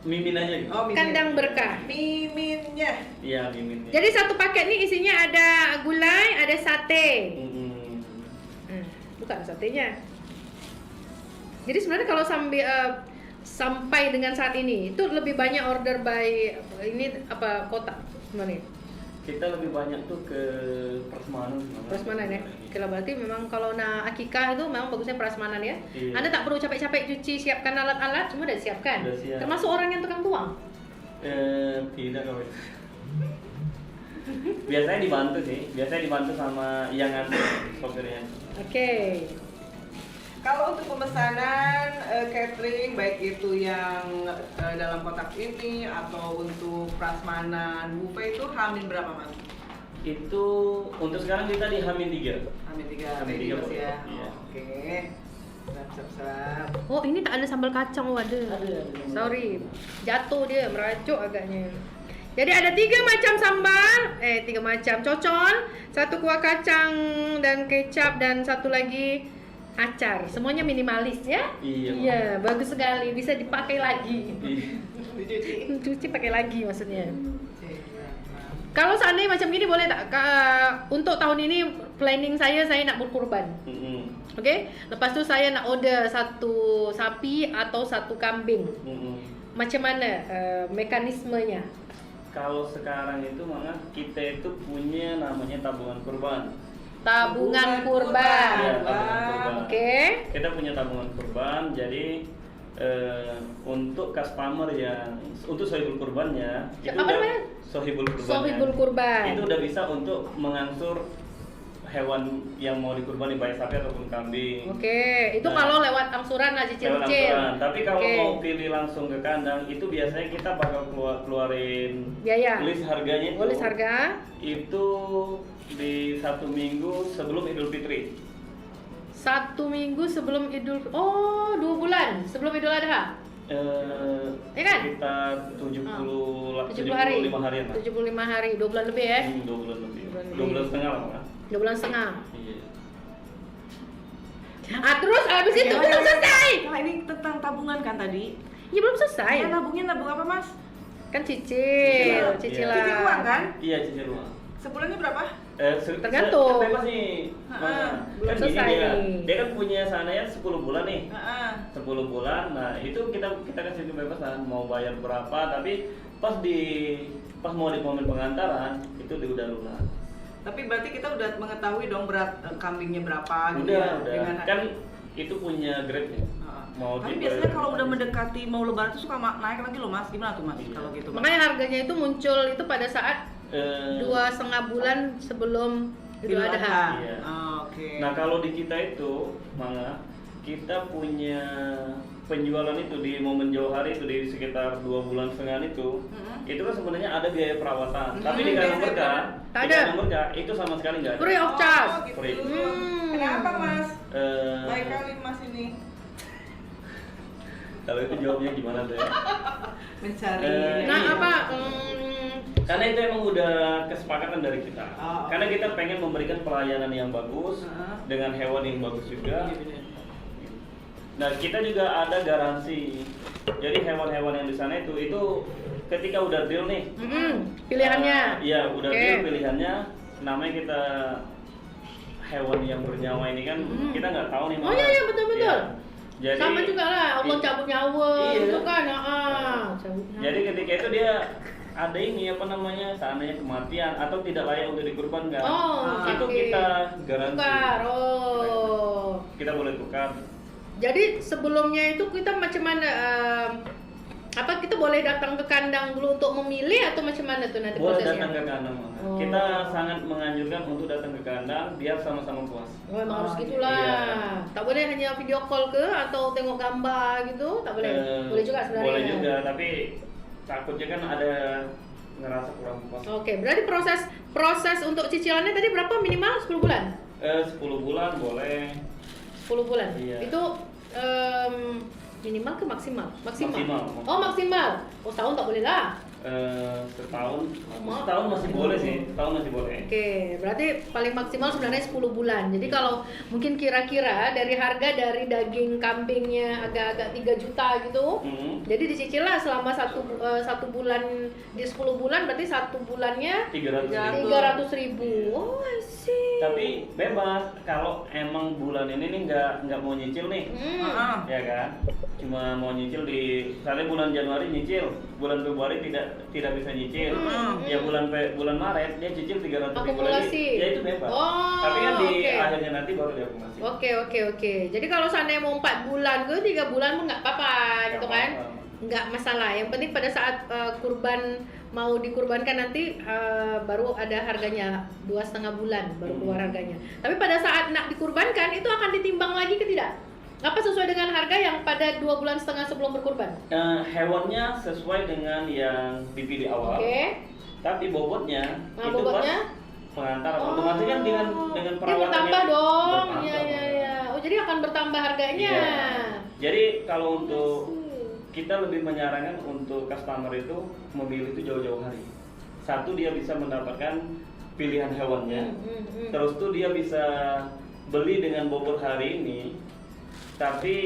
Mimin aja gitu. Oh, Mimin. Kandang Berkah. Miminnya. Iya, miminnya. Jadi satu paket nih isinya ada gulai, ada sate. Bukan satenya. Jadi sebenarnya kalau sampai dengan saat ini itu lebih banyak order by ini apa kota sebenarnya? Kita lebih banyak tuh ke Prasmanan. Prasmanan ya. Kalau berarti memang kalau akikah itu memang bagusnya prasmanan ya. Iya. Anda tak perlu capek-capek cuci, siapkan alat-alat, semua udah disiapkan. Udah siap. Termasuk orang yang tukang tuang. Tidak kalau itu. Biasanya dibantu sih. Biasanya dibantu sama yang nganter sopirnya. Oke. Kalau untuk pemesanan catering baik itu yang dalam kotak ini atau untuk prasmanan buffet itu hamin berapa Mas? Itu untuk sekarang kita di H-3. H-3 H-3 ready Mas boleh. ya. Iya. Oke. Siap. Oh, ini tak ada sambal kacang. Oh, ada. Ada. Sorry, jatuh dia, meracuk agaknya. Jadi ada 3 macam sambal, 3 macam cocol, 1 kuah kacang dan kecap, dan 1 lagi acar. Semuanya minimalis ya? Iya. Iya, bagus sekali, bisa dipakai lagi. Iya. Dicuci. Cuci pakai lagi maksudnya. Siap. Kalau seandainya macam gini boleh tak? Untuk tahun ini planning saya nak berkurban. Oke, lepas tu saya nak order 1 sapi atau 1 kambing. Macam mana mekanismenya? Kalau sekarang itu mana kita itu punya namanya tabungan kurban. Tabungan kurban. Iya, tabungan kurban. Oke. Kita punya tabungan kurban, jadi untuk customer yang untuk sohibul kurbannya itu Apa namanya? sohibul kurbannya Sohibul kurban. itu udah bisa untuk mengangsur hewan yang mau dikurbani, baik sapi ataupun kambing. Oke, itu Nah, kalau lewat angsuran lah Lewat cicil-cicil. angsuran. Tapi kalau Oke. mau pilih langsung ke kandang itu biasanya kita bakal keluarin Biaya. list harganya itu. List harga. Itu di 1 minggu sebelum Idul Fitri. 1 minggu sebelum Idul. Oh, 2 bulan sebelum Idul Adha. Ya kan? Sekitar 70 70 hari. 75 harian lah. 75 hari, 2 bulan lebih ya. 2 bulan lebih. Bulan 2 bulan lebih. setengah lah, Mak. 2 bulan setengah. Iya. Terus habis itu belum selesai. Nah, ini tentang tabungan kan tadi? Ya belum selesai. Ya, nabungnya nabung apa, Mas? Kan cicilan. Cicilan. Cicil uang kan? Iya, cicil uang. Sebulannya berapa? Tergantung. Bebas nih. belum Kan gini selesai dia. nih. Dia kan punya sananya 10 bulan nih. Heeh. 10 bulan. Nah, itu kita kasih kebebasan mau bayar berapa, tapi pas mau di momen pengantaran itu udah lunas. Tapi berarti kita udah mengetahui dong berat kambingnya berapa gitu Udah. ya? Dengan Kan itu punya grade-nya. Heeh. Mau Tapi di- biasanya kalau udah mendekati mau lebaran tuh suka naik lagi loh, Mas. Gimana tuh, Mas? Iya. Kalau gitu, Mas? Makanya harganya itu muncul itu pada saat 2,5 bulan sebelum Idul Adha. Iya. Oh, oke. Nah, kalau di kita itu, Manga, kita punya penjualan itu di momen jauh hari itu di sekitar 2 bulan setengah itu. Itu kan sebenarnya ada biaya perawatan. Tapi di kandang biasa berkah, Tak di ada. kandang berkah itu sama sekali nggak ada. Free of charge. Oh, gitu. Free. Kenapa, Mas? Eh, Baik kali, Mas, ini Kalau itu jawabnya gimana tuh ya? mencari. Nah, Iya. apa? Karena itu emang udah kesepakatan dari kita. Oh, Karena kita pengen memberikan pelayanan yang bagus dengan hewan yang bagus juga. Nah, kita juga ada garansi. Jadi hewan-hewan yang di sana itu ketika udah deal nih. Pilihannya. Iya, udah Oke. deal pilihannya. Namanya kita hewan yang bernyawa ini kan kita nggak tahu nih. Oh Mas. iya, betul-betul. Iya. Jadi, Sama juga lah, Allah cabut nyawa Iya. itu kan. Cabut nyawa. Jadi ketika itu dia ada ini apa namanya, seandainya kematian atau tidak layak untuk dikurbankan, Oh, itu oke. kita garansi. Tukar. Oh. Kita boleh tukar. Jadi sebelumnya itu kita macam mana? Kita boleh datang ke kandang dulu untuk memilih atau macam mana tuh nanti Boleh prosesnya? datang ke kandang, Mama. Oh. Kita sangat menganjurkan untuk datang ke kandang biar sama-sama puas. Oh, emang harus Oh, gitulah. iya. Tak boleh hanya video call ke atau tengok gambar gitu, tak boleh. Boleh juga sebenarnya. Boleh juga, tapi takutnya kan ada ngerasa kurang puas. Oke, berarti proses untuk cicilannya tadi berapa minimal 10 bulan? 10 bulan boleh. 10 bulan. Iya. Itu minimal ke maksimal? Maksimal. Oh, maksimal. Oh, setahun tak boleh lah. Setahun Maaf. setahun masih boleh sih, setahun masih boleh. Oke, berarti paling maksimal sebenarnya 10 bulan. Jadi kalau mungkin kira-kira dari harga dari daging kambingnya agak-agak 3 juta gitu. Jadi dicicil lah selama satu bulan, di 10 bulan berarti 1 bulannya 300.000. 300.000. Oh, I see. Tapi bebas kalau emang bulan ini nih nggak mau nyicil nih, ya kan? Cuma mau nyicil di misalnya bulan Januari nyicil, bulan Februari tidak bisa nyicil. Ya bulan Maret dia cicil 300.000 lagi. Akumulasi. Ya itu bebas. Oh, Tapi kan di oke. akhirnya nanti baru diakumulasi. Oke. Jadi kalau seandainya mau 4 bulan ke 3 bulan pun nggak apa-apa gitu kan? Nggak masalah. Yang penting pada saat kurban mau dikurbankan nanti baru ada harganya 2,5 bulan baru keluar harganya. Tapi pada saat nak dikurbankan itu akan ditimbang lagi ke tidak? Apa sesuai dengan harga yang pada 2,5 bulan sebelum berkurban? Hewannya sesuai dengan yang dipilih awal. Oke. Tapi bobotnya Nah, itu bobotnya? pengantar. Otomatis kan dengan dia perawatan bertambah dong. bertambah. Iya. Oh, jadi akan bertambah harganya. Iya. Jadi kalau untuk kita lebih menyarankan untuk customer itu memilih itu jauh-jauh hari. Satu, dia bisa mendapatkan pilihan hewannya. Terus tuh dia bisa beli dengan bobot hari ini, tapi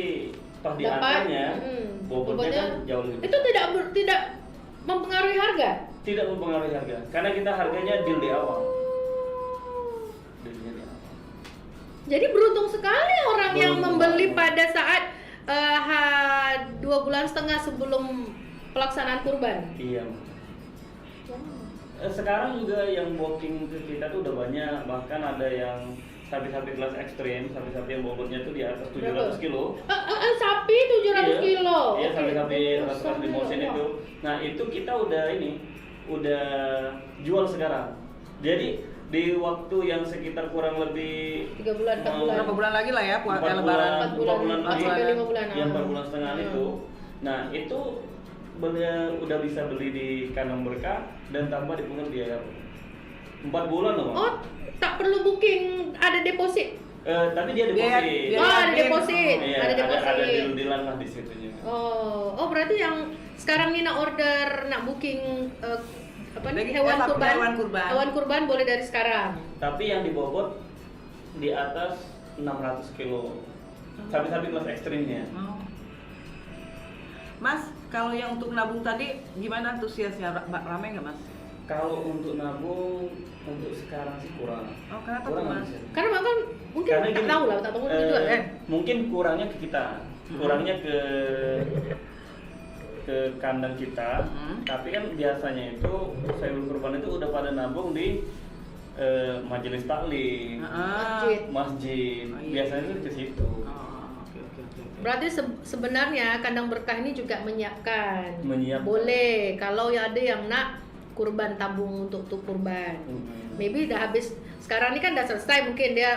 pas diantarnya bobotnya kan jauh lebih. Itu tidak mempengaruhi harga? Tidak mempengaruhi harga, karena kita harganya deal di awal. Dealnya di awal. Jadi beruntung sekali orang yang Beruntung membeli banget. pada saat 2,5 bulan sebelum pelaksanaan kurban. Iya. Sekarang juga yang booking ke kita tuh udah banyak, bahkan ada yang sapi-sapi kelas ekstrim, sapi-sapi yang bobotnya tuh di atas 700 kilo. Sapi 700 kilo. Iya, Oke. sapi-sapi rata-rata di Mosin itu. Nah, itu kita udah jual sekarang. Jadi di waktu yang sekitar kurang lebih 3 bulan, 4 bulan. Berapa bulan lagi lah ya 4 lebaran? bulan, 4 bulan, 4 lagi. sampai 5 bulan. Yang 4 bulan setengah itu. Nah, itu udah bisa beli di Kandang Berkah dan tambah dipungut biaya 4 bulan loh, Mas. Oh, tak perlu booking, ada deposit. Tapi dia deposit. Biaya Oh, ada admin. deposit. Iya, Ada ada deposit. deal-dealan lah di situnya. Oh, berarti yang sekarang ini nak order, nak booking apa nih, hewan kurban. Hewan kurban boleh dari sekarang. Tapi yang dibobot di atas 600 kilo. Sapi-sapi kelas ekstrimnya. Oh. Mas, kalau yang untuk nabung tadi gimana antusiasnya? Ramai nggak Mas? Kalau untuk nabung untuk sekarang sih kurang. Oh, kenapa tuh Kurang Mas? sih. Karena kan mungkin Karena tak gini, tahu lah, tak tahu juga kan. Mungkin kurangnya ke kita, kurangnya ke kandang kita. Tapi kan biasanya itu sayur kurban itu udah pada nabung di majelis taklim, masjid. Oh, iya. Biasanya itu ke situ. Oke. Berarti sebenarnya Kandang Berkah ini juga menyiapkan. Boleh kalau ada yang nak kurban, tabung untuk kurban. Maybe udah habis, sekarang ini kan udah selesai, mungkin dia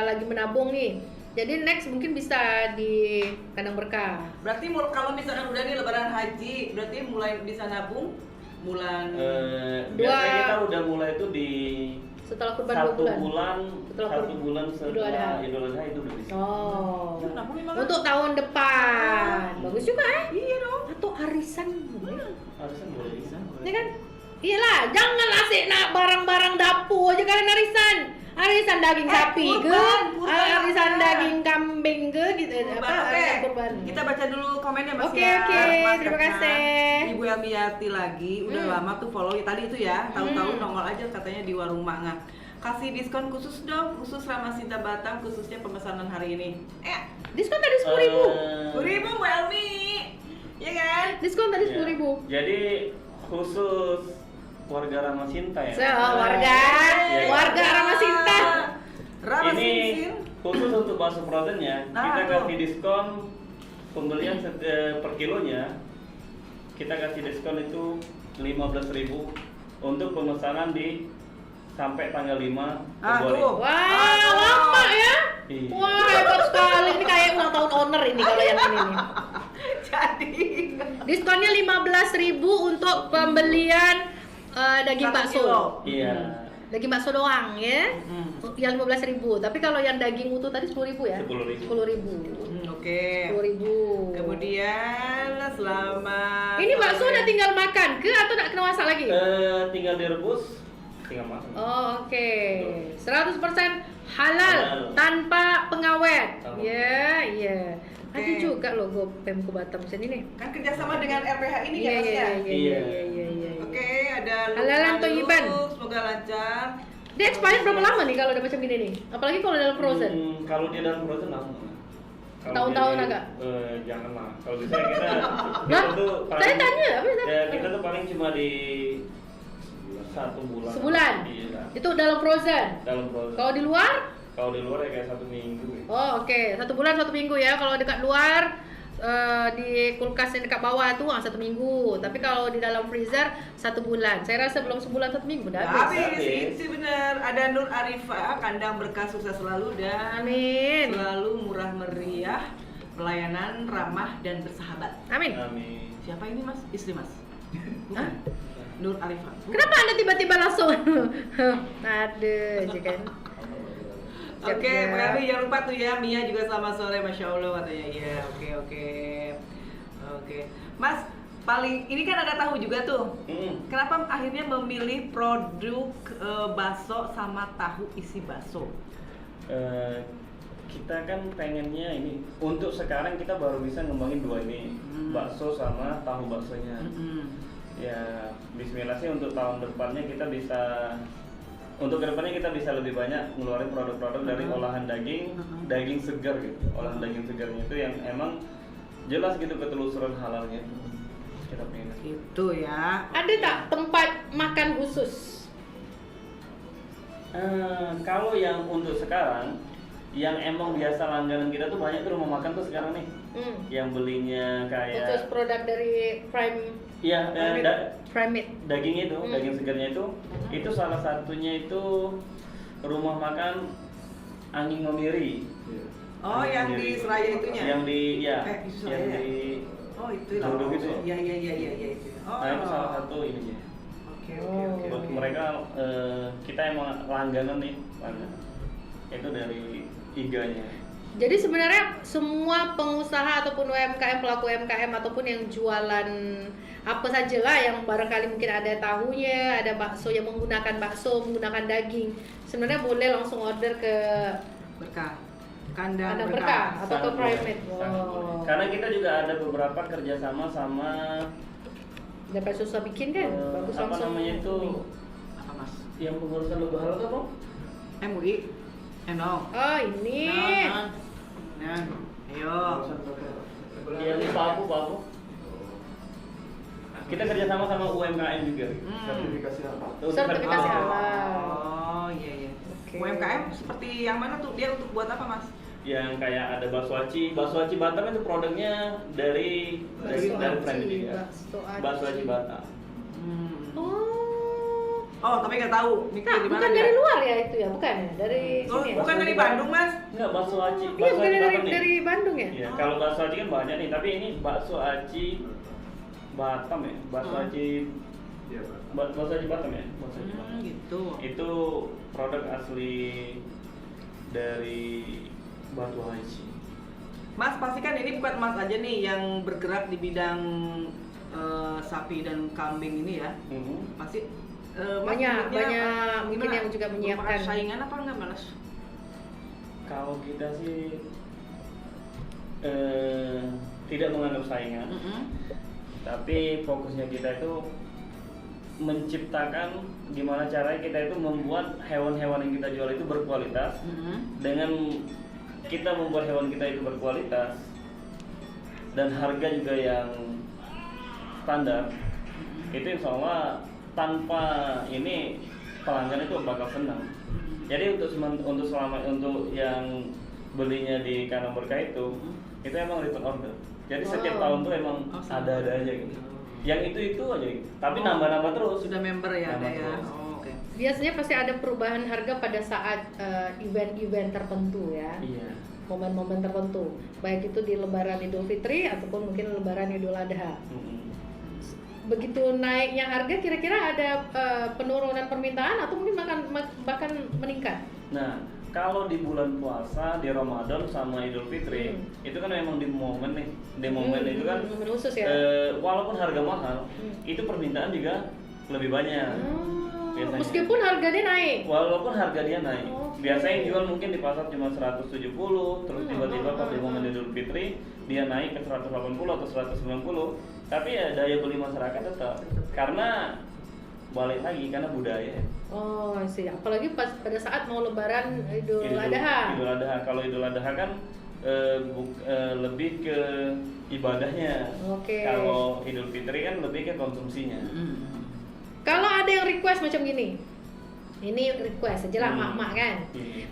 lagi menabung nih. Jadi next mungkin bisa di Kandang Berkah. Berarti kalau misalkan udah nih lebaran haji, berarti mulai bisa nabung bulan Biasanya kita udah mulai itu di setelah kurban 2 satu bulan. bulan setelah Idul Idul Adha itu udah bisa. Oh. Ya, nabung 5 Untuk tahun depan. Bagus juga Iya dong. Atau arisan boleh. Harusnya boleh bisa. Ya kan? Iyalah, jangan asik nak barang-barang dapur aja kalian arisan. Arisan daging sapi ke, kurban. arisan daging kambing ke gitu. Kurban, Apa? oke. Arisan kurban. Kita baca dulu komennya Mas Oke, ya. oke. Mas Terima Kaca. kasih. Ibu Elmiati lagi, udah lama tuh follow ya tadi itu ya. Tahu-tahu nongol aja katanya di warung Manga. Kasih diskon khusus dong, khusus Ramah Sinta Batang, khususnya pemesanan hari ini. Diskon tadi 10.000. 10.000 Bu Elmi. Iya kan? Diskon tadi Iya. 10.000. Jadi khusus warga Ramah Sinta ya. Warga Ramah Sinta. Ramah Ini Sinsin. khusus untuk bakso frozennya, Nah, kita tuh. kasih diskon pembelian per kilonya. Kita kasih diskon itu 15.000 untuk pemesanan di sampai tanggal 5 Februari. Tuh. Wah, lama ya? Iya. Wah, hebat sekali. Ini kayak ulang tahun owner ini kalau yang ini nih. Jadi Diskonnya 15.000 untuk pembelian daging 1 bakso. kilo. Iya. Daging bakso doang ya. Yang 15.000. Tapi kalau yang daging utuh tadi 10.000 ya? 10.000. 10.000. Oke. 10.000. Kemudian selamat. Ini bakso udah tinggal makan ke atau nak kena masak lagi? Tinggal direbus, tinggal masak. Oh, oke. 100% halal tanpa pengawet. Tanpa Ya, iya. Ada Oke. juga logo Pemko Batam sini nih. Kan kerjasama dengan RPH ini Iya, ya Mas ya. iya. Oke, ada Halalan Lukman Toyiban. dulu, semoga lancar. Dia expired berapa lama nih kalau udah macam gini nih? Apalagi kalau dalam frozen. Kalau dia dalam frozen lama. Kalau Tahun-tahun dia di- agak? Jangan lah. Kalau bisa kita Lah, tuh saya tanya, apa tadi? ya, kita tuh paling cuma di 1 bulan. Sebulan? Iya. Itu dalam frozen. Dalam frozen. Kalau di luar? Kalau di luar ya kayak 1 minggu. Oh, oke. 1 bulan 1 minggu ya. Kalau dekat luar di kulkas yang dekat bawah tuh 1 minggu. Tapi kalau di dalam freezer 1 bulan. Saya rasa belum sebulan 1 minggu udah habis. Habis, itu bener. Ada Nur Arifah, Kandang Berkah sukses selalu dan Amin. selalu murah meriah, pelayanan ramah dan bersahabat. Amin. Amin. Siapa ini Mas? Istri Mas. Hah? Nur Arifah. Kenapa Anda tiba-tiba langsung? Ada aja kan. Oke, Pak Ardi jangan lupa tuh ya, Mia juga selamat sore, Masya Allah katanya. Iya, oke. Mas, paling ini kan ada tahu juga tuh. Kenapa akhirnya memilih produk bakso sama tahu isi bakso? Kita kan pengennya ini, untuk sekarang kita baru bisa ngembangin dua ini, bakso sama tahu baksonya. Ya, bismillah sih untuk tahun depannya kita bisa, untuk kedepannya kita bisa lebih banyak ngeluarin produk-produk dari olahan daging segar gitu. Olahan daging segarnya itu yang emang jelas gitu ketelusuran halalnya. Kita pengen. Itu ya. Ada tak tempat makan khusus? Kalau yang untuk sekarang, yang emang biasa langganan kita tuh banyak tuh rumah makan tuh sekarang nih. Yang belinya kayak Khusus produk dari Prime. Iya, Prime Meat. daging itu, daging segarnya itu salah satunya itu rumah makan Angin Ngomiri. Oh, Angin yang Ngomiri. di Seraya itunya? Yang di, ya, Di Seraya yang ya? di Oh, itu ya. Jodoh gitu ya? Iya itu. Oh. Nah itu salah satu ininya. Oke. Buat mereka, kita emang langganan nih, itu dari iganya. Jadi sebenarnya semua pengusaha ataupun UMKM, pelaku UMKM ataupun yang jualan apa sajalah yang barangkali mungkin ada tahunya, ada bakso yang menggunakan menggunakan daging, sebenarnya boleh langsung order ke Berkah. Kandang Berkah atau ke Sangat boleh, Private. sangat boleh. Karena kita juga ada beberapa kerjasama sama dapat susah bikin kan, bagus apa langsung. namanya itu, Apa, Mas? yang pengurusan logo halal tuh apa? MUI. Enong. Oh ini. Nah. Ayo. Yang Paku. Kita kerjasama sama UMKM juga. Sertifikasi apa? Sertifikasi halal. Oh, iya. Oke. UMKM seperti yang mana tuh? Dia untuk buat apa, Mas? Yang kayak ada bakso aci Batam itu produknya dari brand ini ya. Bakso aci Batam. Oh, tapi nggak tahu. Mikir Nah, di mana bukan dia? dari luar ya itu ya, bukan ya? Dari Oh, sini ya? bukan dari Bandung, Mas? Enggak, bakso aci. Iya, Bakso bukan aci dari, Batam nih. dari Bandung ya? Iya, kalau bakso aci kan banyak nih, tapi ini bakso aci Batam ya. Bakso aci Iya, Pak. bakso aci Batam ya. Bakso aci Batam. Gitu. Itu produk asli dari Batu Haji. Mas, pastikan ini bukan Mas aja nih yang bergerak di bidang sapi dan kambing ini ya. Pasti Mas Banyak menurutnya, mungkin gimana? yang juga menyiapkan. Merupakan saingan apa enggak, Mas? Kalau kita sih tidak menganggap saingan, tapi fokusnya kita itu menciptakan gimana caranya kita itu membuat hewan-hewan yang kita jual itu berkualitas. Dengan kita membuat hewan kita itu berkualitas dan harga juga yang standar, itu insya Allah tanpa ini pelanggan itu bakal senang. Jadi untuk yang belinya di Kandang Berkah itu emang return order. Jadi setiap tahun tuh emang ada aja gitu. Yang itu aja gitu. Tapi nambah terus. Sudah member ya, ada Nambah ya. terus. Oh, oke. Biasanya pasti ada perubahan harga pada saat event-event tertentu ya. Iya. Momen-momen tertentu. Baik itu di Lebaran Idul Fitri ataupun mungkin Lebaran Idul Adha. Begitu naiknya harga, kira-kira ada penurunan permintaan atau mungkin bahkan meningkat? Nah, kalau di bulan puasa, di Ramadan sama Idul Fitri, itu kan memang di momen nih. Di momen itu kan momen khusus ya. walaupun harga mahal, itu permintaan juga lebih banyak. Biasanya. Meskipun harga dia naik. Walaupun harga dia naik. Oke. Biasanya yang jual mungkin di pasar cuma 170, terus tiba-tiba pas di momen Idul Fitri dia naik ke 180 atau 190. Tapi ya daya beli masyarakat tetap. Karena balik lagi karena budaya. Oh, sih. Apalagi pada saat mau Lebaran Idul Adha. Idul Adha. Kalau Idul Adha kan lebih ke ibadahnya. Oke. Kalau Idul Fitri kan lebih ke konsumsinya. Kalau ada yang request macam gini, ini request aja lah mak-mak kan.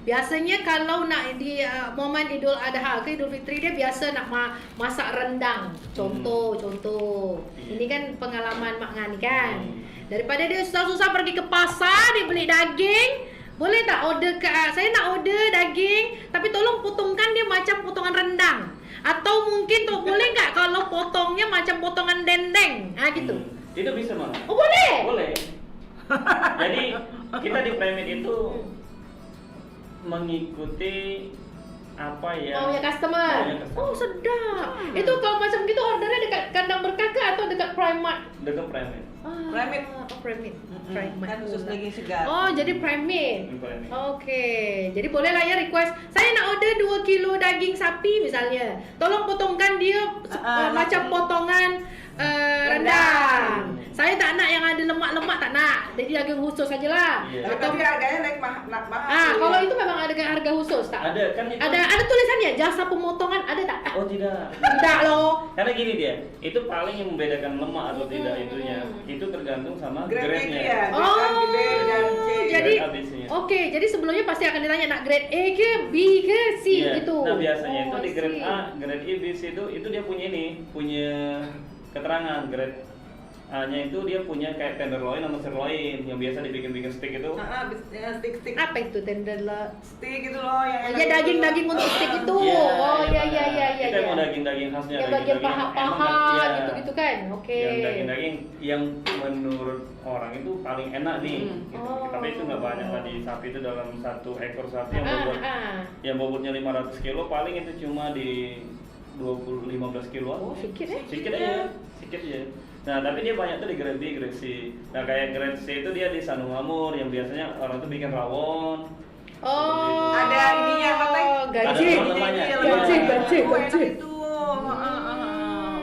Biasanya kalau nak di momen Idul Adha ke Idul Fitri dia biasa nak masak rendang. Contoh. Ini kan pengalaman mak Ngani kan. Daripada dia susah-susah pergi ke pasar dia beli daging, boleh tak order ke saya nak order daging, tapi tolong potongkan dia macam potongan rendang. Atau mungkin tuh boleh nggak kalau potongnya macam potongan dendeng, gitu. Itu bisa Mang. Oh boleh? Boleh. Jadi kita di Primate itu mengikuti apa ya? Maunya customer. Oh sedap. Itu kalau macam gitu ordernya dekat kandang berkah kah atau dekat Primate? Dekat Primate. Primate. Oh Primate. Primate. Kan khusus daging segar. Oh jadi Primate. Primate. Oke, jadi boleh lah ya request. Saya nak order 2 kilo daging sapi misalnya. Tolong potongkan dia macam potongan rendang. Saya tak nak yang ada lemak-lemak, tak nak. Jadi daging khusus sajalah. Iya. Tapi harganya naik mahal. Kalau itu memang ada harga khusus tak? Ada kan itu. Ada tulisannya jasa pemotongan ada tak? Oh tidak. Tidak loh. Karena gini dia, itu paling yang membedakan lemak atau tidak itunya. Itu tergantung sama Grade-nya itu grade-nya. ya. Oh, B dan C. jadi Grade ABC-nya. oke, jadi sebelumnya pasti akan ditanya nak grade A ke B ke C Iya. gitu. Nah biasanya itu Oh, di I grade see. A, grade E, B, C itu dia punya keterangan. Grade A-nya itu dia punya kayak tenderloin sama sirloin yang biasa dibikin steak itu. Stick-stick. Apa itu tenderloin? Stick gitu loh yang Ya daging-daging untuk steak itu. Iya, Oh iya iya, iya iya Kita iya. mau daging-daging khasnya. Yang bagian daging-daging paha-paha emang, iya. gitu-gitu kan. Oke. Yang daging-daging yang menurut orang itu paling enak nih. Gitu. Oh. Tapi itu nggak banyak lah di sapi itu dalam 1 ekor sapi yang bobotnya 500 kilo paling itu cuma di 15 kiloan. Oh, sedikit ya? Sedikit aja. Nah, tapi dia banyak tuh di grade B, grade C. Nah, kayak grade C itu dia di Sanu Ngamur yang biasanya orang tuh bikin rawon. Oh. Ada ininya apa teh? Gaji. Ada lemak-lemaknya. Gaji. Enak itu.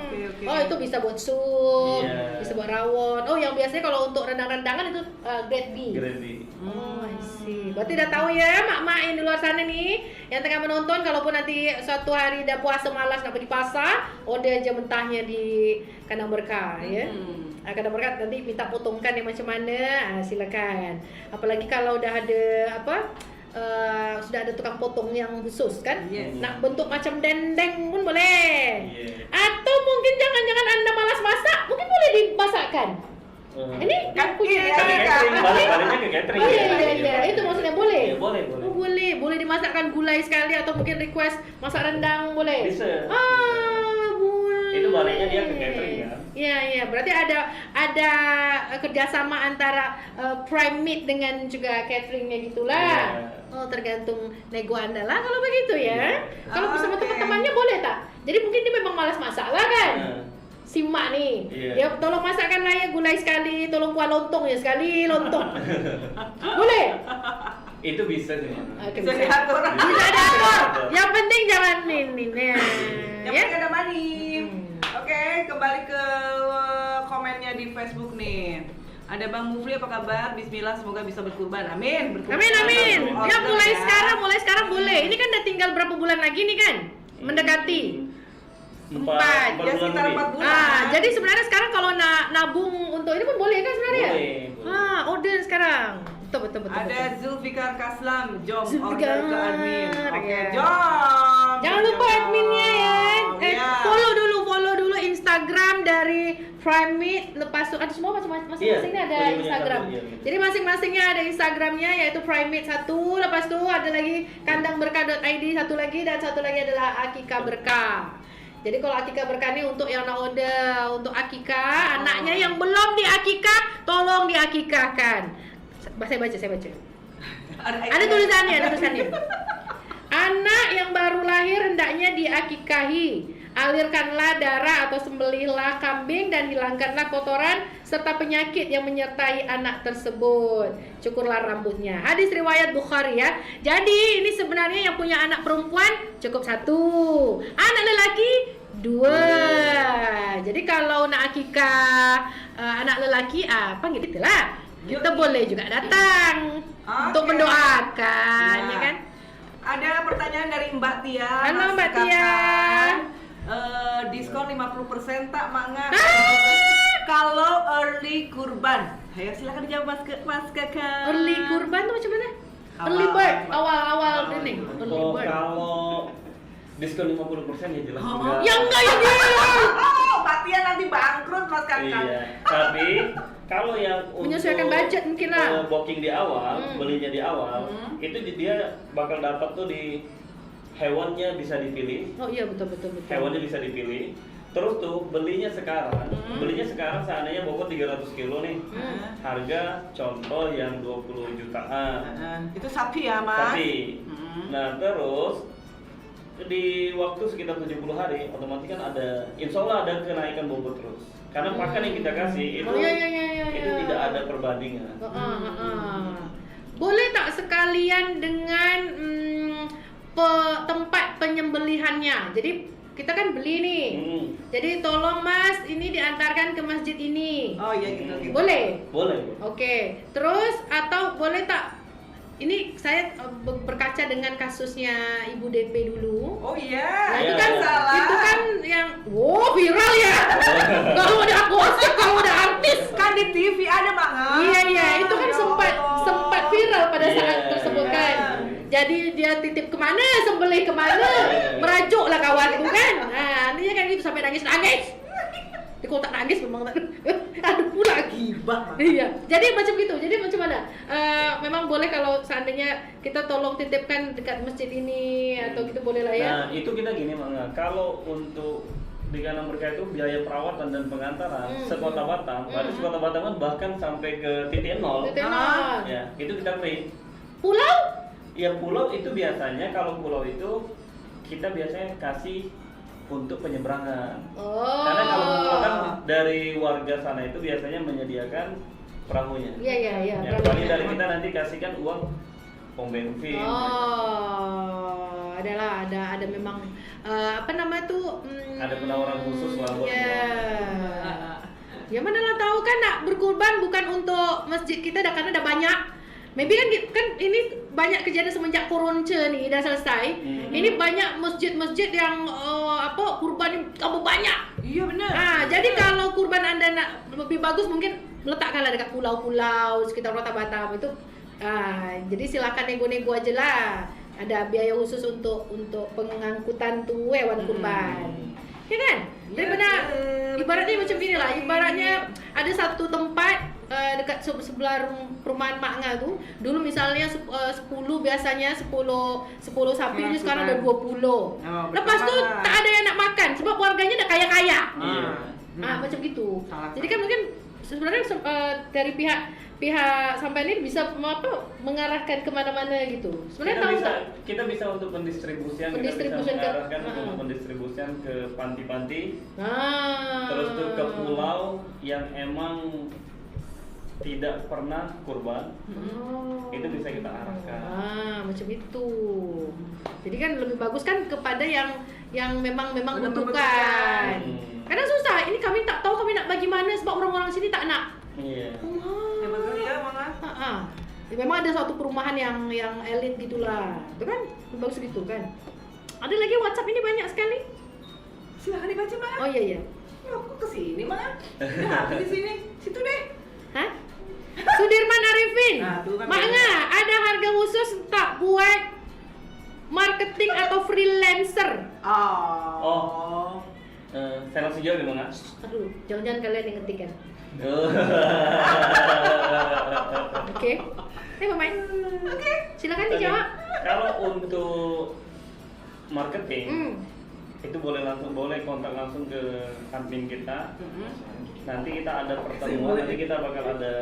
Oke. Oh itu bisa buat sup, Iya. bisa buat rawon. Oh yang biasanya kalau untuk rendang-rendangan itu grade B. Grade B. Oh I see. Berarti udah tahu ya mak-mak yang di luar sana nih yang tengah menonton, kalaupun nanti suatu hari udah puasa malas nak pergi pasar, order aja mentahnya di Kandang Berkah ya. Kandang Berkah nanti minta potongkan yang macam mana, silakan. Apalagi kalau udah ada sudah ada tukang potong yang khusus kan. Yes. Nak bentuk macam dendeng pun boleh. Iya. Atau mungkin jangan-jangan Anda malas masak, mungkin boleh dimasakkan. Ini Kan punya iya, Ke iya. catering, baliknya ke catering. Oh ya. iya, itu maksudnya boleh. Iya, boleh. Oh, boleh dimasakkan gulai sekali atau mungkin request masak rendang boleh. Bisa. Boleh. Itu baliknya dia ke catering kan. Iya, berarti ada kerjasama antara Primate dengan juga cateringnya gitulah. Iya. Oh, tergantung nego Anda lah kalau begitu ya. Iya. Kalau bersama Oke. teman-temannya boleh tak? Jadi mungkin dia memang malas masak lah kan? Si mak nih, Iya. dia tolong masakkan lah ya gulai sekali, tolong buat lontong ya sekali lontong. Boleh? Itu bisa sih. Oke, Bisa diatur. Bisa diatur. Yang penting jangan ini ya. Yang penting ada money. Oke, kembali ke komennya di Facebook nih. Ada Bang Mufli, apa kabar? Bismillah, semoga bisa berkurban. Amin. Berkurban. Amin. Ya mulai Ya. sekarang boleh. Ini kan udah tinggal berapa bulan lagi nih kan? Mendekati. 4. Ya sekitar 4 bulan. Jadi sebenarnya sekarang kalau nabung untuk ini pun boleh kan sebenarnya? Boleh. Order sekarang. Betul. Ada Zulfikar Kaslam, Jom Zulfikar, order ke admin. Oke, ya. Jom. Jangan lupa adminnya ya. Ya. Follow dulu Instagram dari Primate. Lepas itu ada semua masing-masingnya ada punya Instagram. satu, iya. Jadi masing-masingnya ada Instagramnya yaitu Primate 1. Lepas itu ada lagi kandangberkah.id satu lagi, dan satu lagi adalah Akikah Berkah. Jadi kalau Akikah Berkah ini untuk yang nak order untuk akikah, anaknya yang belum diakikah, tolong diakikahkan. Saya baca. Ada tulisannya. Anak yang baru lahir hendaknya diakikahi. Alirkanlah darah atau sembelihlah kambing dan hilangkanlah kotoran serta penyakit yang menyertai anak tersebut. Cukurlah rambutnya. Hadis riwayat Bukhari ya. Jadi ini sebenarnya yang punya anak perempuan cukup 1, anak lelaki 2. Jadi kalau nak akikah anak lelaki panggil itulah. Kita boleh juga datang untuk Oke. mendoakan, ya kan? Ada pertanyaan dari Mbak Tia. Halo, Mas Mbak Kakak. Tia. Diskon 50% tak Mak Nga? Kalau early kurban. Ayo silakan dijawab Mas Kakak. Early kurban tuh macam mana? Awal. Early bird, awal ini. Early Oh, bird. kalau diskon 50% ya jelas Oh, enggak. Ya enggak ya dia. Oh, Mbak Tia nanti bangkrut Mas Kakak. Iya, tapi kalau yang Menyesuaikan budget mungkin lah. booking di awal, Hmm. belinya di awal, itu dia bakal dapat tuh di hewannya bisa dipilih. Oh iya betul. Hewannya bisa dipilih. Terus tuh belinya sekarang seandainya bobot 300 kilo nih. Harga contoh yang 20 jutaan. Itu sapi ya, Mas? Sapi. Nah, terus di waktu sekitar 70 hari otomatis kan ada, insya Allah ada kenaikan bobot terus. Karena pakan yang kita kasih itu itu tidak ada perbandingan. Boleh tak sekalian dengan tempat penyembelihannya? Jadi kita kan beli nih. Jadi tolong Mas, ini diantarkan ke masjid ini. Oh iya gitu. Boleh? Boleh. Oke. Terus atau boleh tak? Ini saya berkaca dengan kasusnya Ibu DP dulu. Oh iya. Nah, Iya, itu kan salah. itu kan yang viral ya. Kalau udah gosip, kalau udah artis. Kan di TV ada banget. Iya, itu kan sempat viral pada saat Iya, tersebut iya. kan. Jadi dia titip kemana, sembelih kemana, merajuk lah kawanku kan. Nah, intinya kan gitu sampai nangis. Kalau tak nangis memang tak. Aduh pula Gibah. Iya, jadi macam gitu. Jadi macam mana? Memang boleh kalau seandainya kita tolong titipkan dekat masjid ini atau gitu boleh lah ya. Nah, itu kita gini Mangga. Kalau untuk di kanan mereka itu biaya perawatan dan pengantaran sekota Batam, berarti sekota Batam kan bahkan sampai ke titik nol. Titik nol. Ya, itu kita free. Pulau? Ya pulau itu biasanya kalau pulau itu kita biasanya kasih untuk penyeberangan. Karena kalau pulau kan dari warga sana itu biasanya menyediakan perahunya. Iya. Ya, paling dari kita nanti kasihkan uang pom bensin. Ada memang apa nama tuh? Ada penawaran khusus lah buat Ya mana lah tahu kan nak berkurban bukan untuk masjid kita karena ada banyak. Maybe kan ini banyak kejadian semenjak Corona nih udah selesai. Ini banyak masjid-masjid yang kurban tambah banyak. Iya benar. Jadi kalau kurban Anda nak lebih bagus mungkin letakkanlah dekat pulau-pulau sekitar Kota Batam itu. Jadi silakan nego-nego aja lah. Ada biaya khusus untuk pengangkutan tuh hewan kurban. Ya kan? Daripada ibaratnya macam gini lah. Ibaratnya ada satu tempat dekat sebelah perumahan Mak Nga tuh. Dulu misalnya 10 biasanya 10 sapi ini sekarang ada 20. Lepas tuh tak ada yang nak makan sebab warganya udah kaya-kaya. Macam gitu. Jadi kan mungkin sebenarnya dari pihak sampai ini bisa mengarahkan kemana-mana gitu. Sebenarnya kita bisa untuk pendistribusian, kita bisa mengarahkan untuk pendistribusian ke panti-panti, terus tuh ke pulau yang emang tidak pernah kurban, itu bisa kita arahkan. Macam itu. Jadi kan lebih bagus kan kepada yang memang membutuhkan. Karena susah. Ini kami tak tahu kami nak bagi mana sebab orang-orang sini tak nak. Iya. Ya betul ya, Mama. Ya, memang ada suatu perumahan yang elit gitulah. Itu kan bagus gitu kan. Ada lagi WhatsApp ini banyak sekali. Silakan dibaca, Mak. Oh iya. Ya, aku ke sini, Mak. Ya, di sini. Situ deh. Hah? Sudirman Arifin. Tuh kan Mak Nga, ada harga khusus tak buat marketing atau freelancer? Saya langsung jawab ya, Mangga. Aduh, jangan-jangan kalian yang ngetik kan? Oke. Pemain. Oke, silakan dijawab. Kalau untuk marketing itu boleh kontak langsung ke admin kita. Nanti kita ada pertemuan, nanti kita bakal ada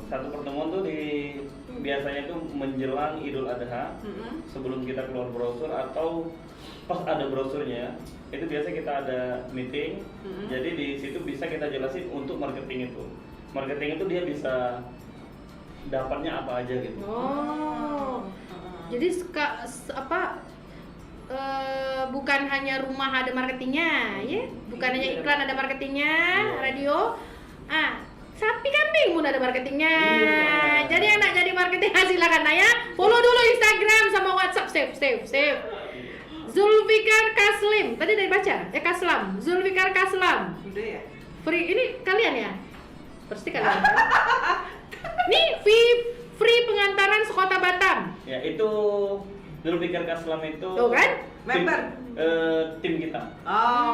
satu pertemuan tuh biasanya tuh menjelang Idul Adha, sebelum kita keluar brosur atau pas ada brosurnya, itu biasa kita ada meeting. Jadi di situ bisa kita jelasin untuk marketing itu. Marketing itu dia bisa dapatnya apa aja gitu. Jadi bukan hanya rumah ada marketingnya, ya? Bukan hanya iklan ada marketingnya, radio. Sapi kambing pun ada marketingnya. Jadi yang nak jadi marketing silakan ya. Follow dulu Instagram sama WhatsApp, save. Zulfikar Kaslim. Tadi dari baca? Kaslam. Zulfikar Kaslam. Udah ya? Free ini kalian ya? Pasti kalian. Nih free pengantaran sekota Batam. Ya, itu Zulfikar Kaslam itu Tuh kan? Member. Tim kita.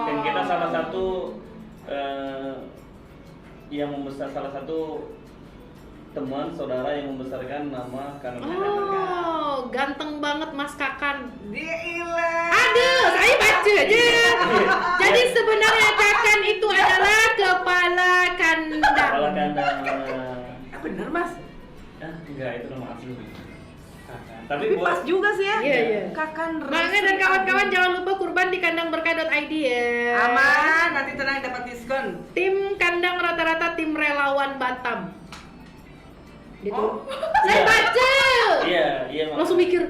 Tim Oh. kita salah satu yang membesar, salah satu teman saudara yang membesarkan nama Kanan. ganteng banget Mas Kakan. Dia ilah. Aduh, saya baca aja. Jadi sebenarnya Kakan itu adalah kepala kandang. Kepala kandang. Bener Mas. Enggak, itu nama asli. Tapi pas juga sih ya. Iya. Kakan Mangga dan kawan-kawan jangan lupa kurban di kandangberkah.id ya. Aman, nanti tenang dapat diskon. Tim kandang rata-rata tim relawan Batam. Gitu. Oh. Saya baca. Iya, Mak. Langsung mikir.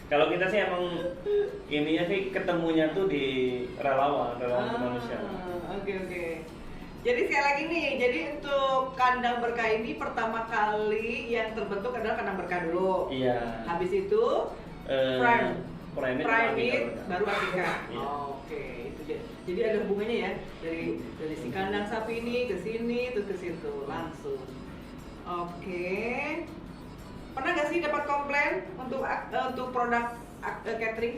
Kalau kita sih emang ininya sih ketemunya tuh di relawan kemanusiaan. Oke. Jadi sekali lagi nih, jadi untuk kandang berkah ini pertama kali yang terbentuk adalah kandang berkah dulu. Iya. Habis itu Prime Meat, baru Akika. Iya. Oke, itu dia. Jadi ada hubungannya ya dari si kandang sapi ini ke sini terus ke situ langsung. Oke. Pernah nggak sih dapat komplain untuk produk catering?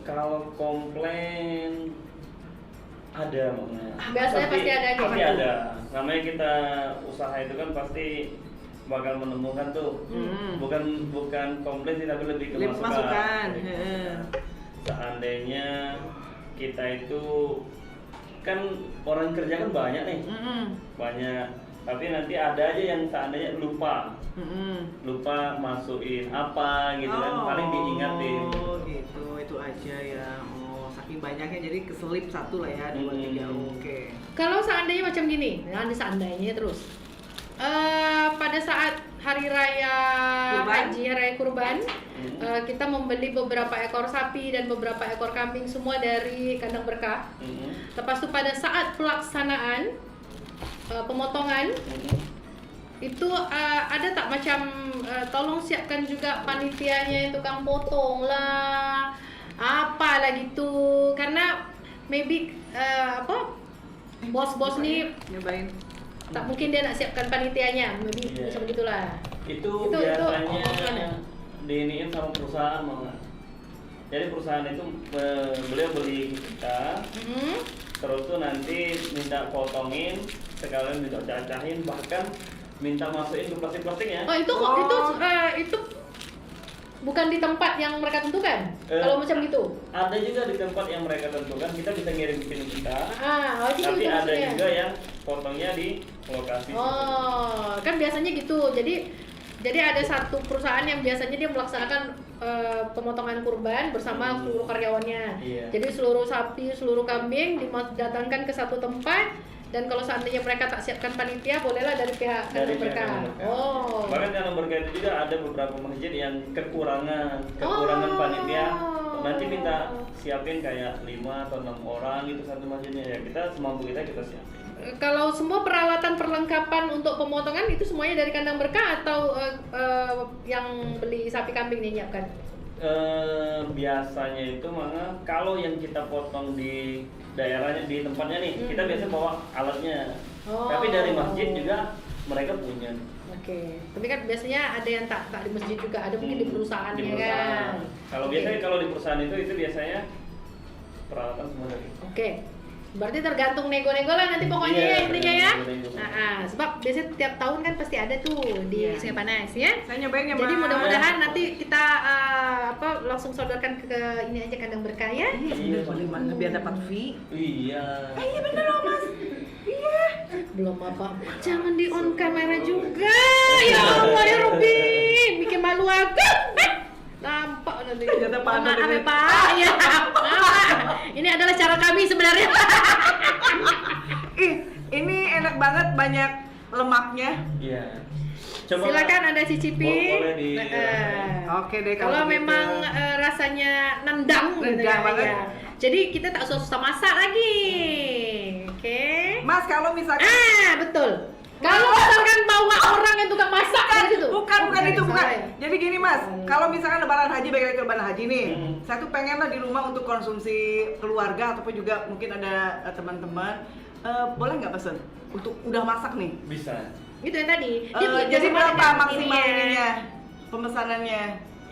Kalau komplain ada makanya. Biasanya pasti ada aja. Pasti ada. Namanya kita usaha itu kan pasti bakal menemukan tuh. Bukan komplain sih, tapi lebih ke masukan. Seandainya kita itu kan orang kerja kan banyak nih. Banyak. Tapi nanti ada aja yang seandainya lupa masukin apa gitu kan, paling diingatin. Oh gitu, itu aja ya. Oh saking banyaknya jadi keselip satu lah ya, 2, 3. Oke. Kalau seandainya macam gini, ada seandainya terus. Pada saat hari raya Haji, hari raya Kurban, kita membeli beberapa ekor sapi dan beberapa ekor kambing semua dari kandang berkah. Lepas itu pada saat pelaksanaan pemotongan itu ada tak macam tolong siapkan juga panitianya, tukang potong lah, apalah gitu, karena maybe bos-bos nih Nyobain. tak mungkin dia nak siapkan panitianya, maybe macam begitulah. Itu biasanya diiniin sama perusahaan malah. Jadi perusahaan itu beliau beli kita, terus tuh nanti minta potongin, sekalian minta cacahin, bahkan minta masukin ke plastik-plastiknya. Oh itu bukan di tempat yang mereka tentukan. Kalau macam gitu. Ada juga di tempat yang mereka tentukan, kita bisa ngirim ke kita. Itu tapi ada maksudnya. juga yang potongnya di lokasi. Kan biasanya gitu. Jadi ada satu perusahaan yang biasanya dia melaksanakan pemotongan kurban bersama seluruh karyawannya. Iya. Jadi seluruh sapi, seluruh kambing didatangkan ke satu tempat. Dan kalau seandainya mereka tak siapkan panitia, bolehlah dari pihak kandang berkah. Bahkan kandang berkah itu juga ada beberapa masjid yang kekurangan panitia. Nanti minta siapin kayak 5 atau 6 orang gitu satu masjidnya, ya kita semampu kita siapin. Kalau semua peralatan perlengkapan untuk pemotongan itu semuanya dari kandang berkah atau yang beli sapi kambing nih nyiapkan? Biasanya itu mana kalau yang kita potong di daerahnya, di tempatnya nih, kita biasa bawa alatnya. Tapi dari masjid juga mereka punya. Oke. Tapi kan biasanya ada yang tak di masjid juga, ada mungkin di perusahaannya kan. Kalau biasanya kalau di perusahaan itu biasanya peralatan semua dari. Oke. Berarti tergantung nego-nego lah nanti pokoknya ya intinya ya. Sebab biasanya tiap tahun kan pasti ada tuh di Sungai Panas ya. Saya nyobain ya. Jadi mudah-mudahan nanti kita langsung sodorkan ke ini aja kandang berkah ya. Iya, bagaimana biar dapat fee? Iya. Iya bener loh Mas. Iya. Belum apa. Jangan di on kamera juga. Ya Allah ya Robby, bikin malu aku. Nampak nanti. Pak. Ya. Ini adalah cara kami sebenarnya. Ini enak banget, banyak lemaknya. Iya. Silakan Anda cicipi. Boleh di. Oke deh Kalau gitu. memang rasanya nendang banget. ya. Jadi kita tak susah masak lagi. Oke. Mas kalau misalkan Betul. Kalau misalkan bawa orang yang tukang masak kan gitu. Bukan itu. Ya. Jadi gini Mas, kalau misalkan lebaran haji, baik lagi lebaran haji nih, saya tuh pengen lah di rumah untuk konsumsi keluarga ataupun juga mungkin ada teman-teman, boleh nggak pesen untuk udah masak nih? Bisa. Gitu yang tadi. Jadi berapa maksimal ininya pemesanannya?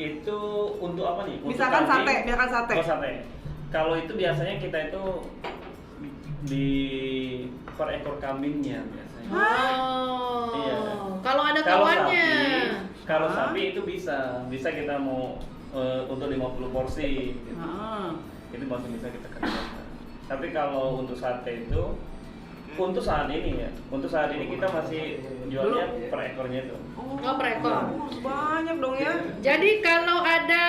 Itu untuk apa nih? Untuk Misalkan kambing. sate. Oh, sate. Kalau itu biasanya kita itu di per ekor kambingnya biasanya. Oh. Iya. Kalau ada Kalau kawannya. Kalau sapi itu bisa kita mau untuk 50 porsi gitu. Itu masih bisa kita kerjakan. Tapi kalau untuk sate itu untuk saat ini kita masih jualnya per ekornya itu. Oh, per ekor. Banyak dong ya. Jadi kalau ada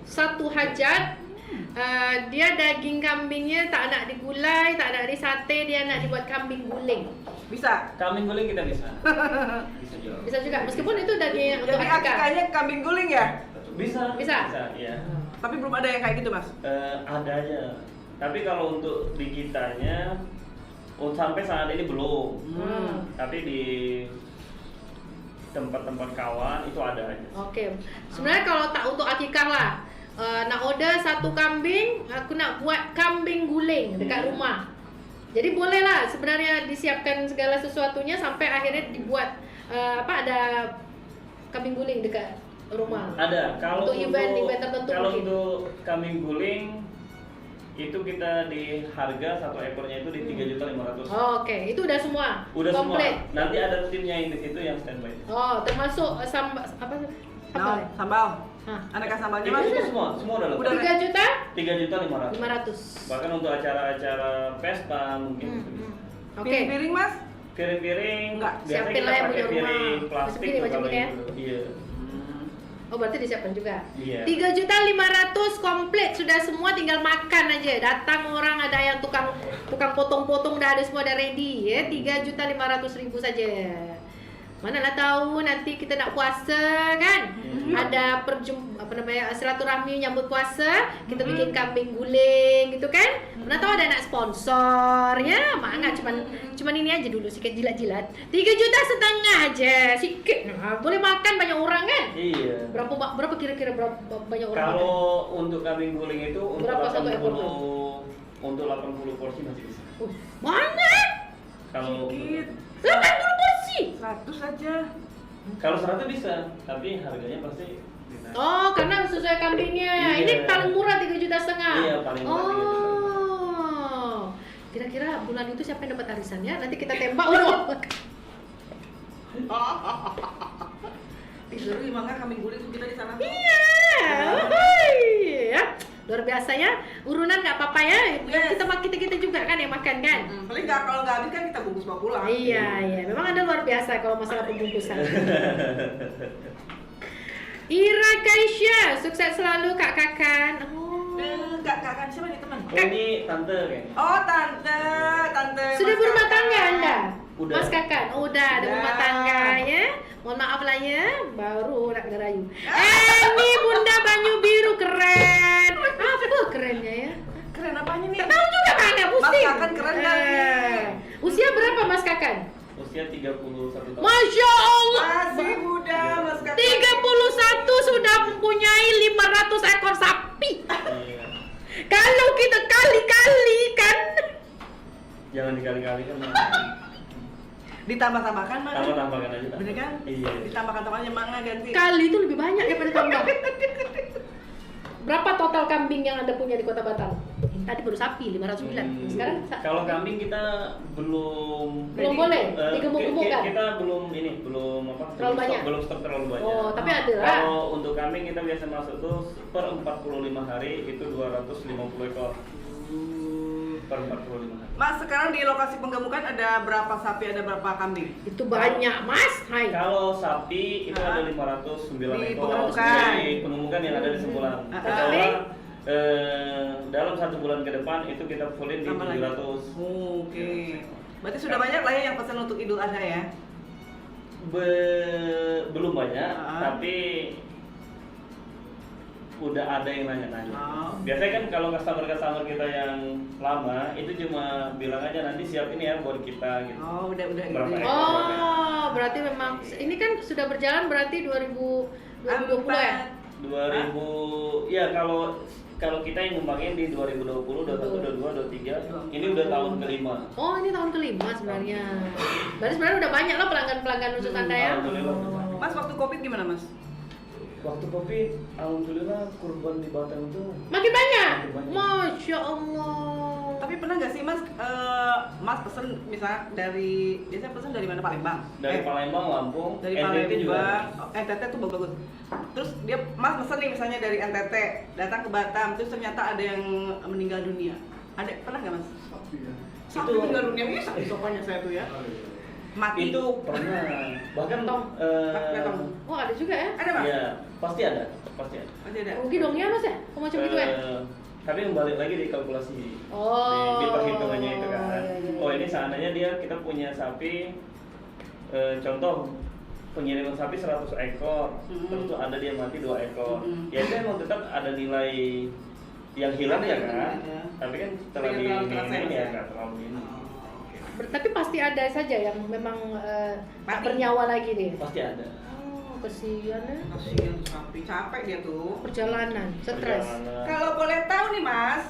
satu hajat, dia daging kambingnya tak nak digulai, tak nak disate, dia nak dibuat kambing guling. Bisa. Kambing guling kita bisa. Bisa jual. Bisa juga, meskipun itu daging untuk Jadi akikah. akikahnya kambing guling ya? Bisa. Bisa? Iya. Tapi belum ada yang kayak gitu, Mas. Ada aja. Tapi kalau untuk di kitanya sampai saat ini belum. Tapi di tempat-tempat kawan itu ada aja. Oke. Sebenarnya kalau tak untuk akikah lah, nak order satu kambing, aku nak buat kambing guling dekat rumah. Jadi boleh lah sebenarnya disiapkan segala sesuatunya sampai akhirnya dibuat ada kambing guling dekat rumah. Ada. Kalau Untuk event tertentu kalau mungkin. untuk kambing guling itu kita di harga satu ekornya itu di 3.500.000. Oh, oke, itu udah semua. Udah komplit. semua. Nanti ada timnya yang di situ yang standby. Oh, termasuk sambal apa? Nah, sambal. Hah. Aneka sambalnya, Itu Mas. semua udah Udah. lengkap. 3.500.000. 3.500.000. Bahkan untuk acara-acara pesta mungkin. Oke. Piring-piring, Mas. Piring-piring Enggak, biasanya siapin kita lah yang pakai punya rumah. piring plastik Macam gini, tuh macam kalau gini ya? itu. Iya. Oh, berarti disiapkan juga. Iya. 3.500.000 komplit, sudah semua tinggal makan aja. Datang orang, ada yang tukang potong-potong, udah ada semua, udah ready ya. 3.500.000 saja. Mana lah tahu nanti kita nak puasa kan? Ada silaturahmi nyambut puasa, kita bikin kambing guling gitu kan? Mana tahu ada nak sponsor ya? Mana cuman ini aja dulu sikit jilat-jilat. 3,5 juta aja, sikit. Nah, boleh makan banyak orang kan? Iya. Berapa kira-kira berapa banyak orang makan? Kalau untuk kambing guling itu Berapa satu ekor tuh? untuk 80 porsi masih bisa. Banyak. Kalau Sedikit. 80 porsi. 100 aja. kalau 100 bisa, tapi harganya pasti dinaik. Oh, karena sesuai kambingnya. Iya. Ini paling murah 3,5 juta. Iya, paling murah 3,5 juta. Oh. Kira-kira bulan itu siapa yang dapat arisannya? Nanti kita tembak loh. Seru gimana kambing guling tuh kita di sana. Iya. Ya. Luar biasa ya. Urunan nggak apa-apa ya. Yes. Kita juga kan yang makan kan. Paling kalau nggak habis kan kita bungkus bawa pulang. Iya. Memang Anda luar biasa kalau masalah pembungkusan. Ira Kaisya, sukses selalu Kak Kakan. Kak kan siapa nih teman? Oh, ini tante kayaknya. Oh, tante. Sudah Mas berumah Kakan. tangga Anda? Udah. Mas Kakan, udah ada Udah. rumah tangga ya. Mohon maaf lah ya, baru nak ngerayu. Ini Bunda Banyu Biru keren. Apa kerennya ya? Keren apanya nih? Tak tahu juga mana pusing. Mas Kakan keren kali. Usia berapa Mas Kakan? Usia 31 tahun. Masya Allah. Masih muda, Mas Kakan. 31 sudah mempunyai 500 ekor sapi. Iya. Kalau kita kali-kali kan. Jangan dikali-kali kan. Ditambah-tambahkan mana? Tambah-tambahkan aja. Tak? Bener kan? Iya. Ditambahkan-tambahkannya mana ganti? Kali itu lebih banyak daripada tambah. Berapa total kambing yang Anda punya di Kota Batam? Tadi baru sapi 509. Sekarang Kalau kambing kita belum boleh digemuk-gemukkan. Kita belum apa? Terlalu banyak? Belum stok terlalu banyak. Oh, tapi ada lah. Kalau untuk kambing kita biasa masuk tuh per 45 hari itu 250 ekor. Per 45 hari. Mas, sekarang di lokasi penggemukan ada berapa sapi, ada berapa kambing? itu banyak, Mas. Hai. Kalau sapi itu ada 509 Di ekor pengemukan. di pengemukan yang ada di sebulan. Kambing? Dalam 1 bulan ke depan itu kita fullin di Tambah lagi. 700. Oke. Berarti sudah banyak lah ya yang pesan untuk Idul Adha ya? Belum banyak, Ah. tapi udah ada yang nanya-nanya. Oh. Biasanya kan kalau customer kita yang lama itu cuma bilang aja nanti siap ini ya buat kita gitu. Oh, udah gitu. Berapa ya. ekor? Oh, berarti memang ini kan sudah berjalan berarti 2020 ya? 2000 ya kalau kita yang ngembangin di 2020, 2021, 2022, 2023, ini udah tahun kelima. Oh, ini tahun kelima sebenarnya. Berarti sebenarnya udah banyak lah pelanggan-pelanggan khusus Anda ya. Alhamdulillah. Mas, waktu Covid gimana, Mas? Waktu Covid, alhamdulillah kurban di Batam itu Makin banyak. Makin banyak. Masya Allah. Tapi pernah nggak sih Mas, Mas pesen misalnya biasanya pesen dari mana, Palembang? Dari Palembang, Lampung, Dari NTT juga. Palembang, NTT tuh bagus. Terus Mas pesen nih misalnya dari NTT, datang ke Batam, terus ternyata ada yang meninggal dunia. Pernah nggak Mas? Sapi ya. Sapi Itu- meninggal dunia, ini sapi sopanya saya tuh ya. Oh, iya. Mati. Itu pernah. Bahkan Tong. Wah ada juga ya. Ada Mas? ya pasti ada. Masih ada. Rugi dong ya Mas ya, kalau macam gitu ya. Tapi kembali lagi di kalkulasi, Oh. di perhitungannya itu kan. Iya, iya, iya. Oh ini seandainya kita punya sapi, contoh pengiriman sapi 100 ekor, terus tuh ada dia mati 2 ekor. Ya itu emang tetap ada nilai yang hilang Ada ya yang kan. hilang, ya. Tapi kan setelah Tapi di nggak terlalu terasa ini ya, ya Mas, nggak terlalu ini. Tapi pasti ada saja yang memang tak Mati. bernyawa lagi deh. Pasti ada. Oh, kesian ya. Kasihan sapi, capek dia tuh. Perjalanan, stres. Perjalanan. Kalau boleh tahu nih Mas,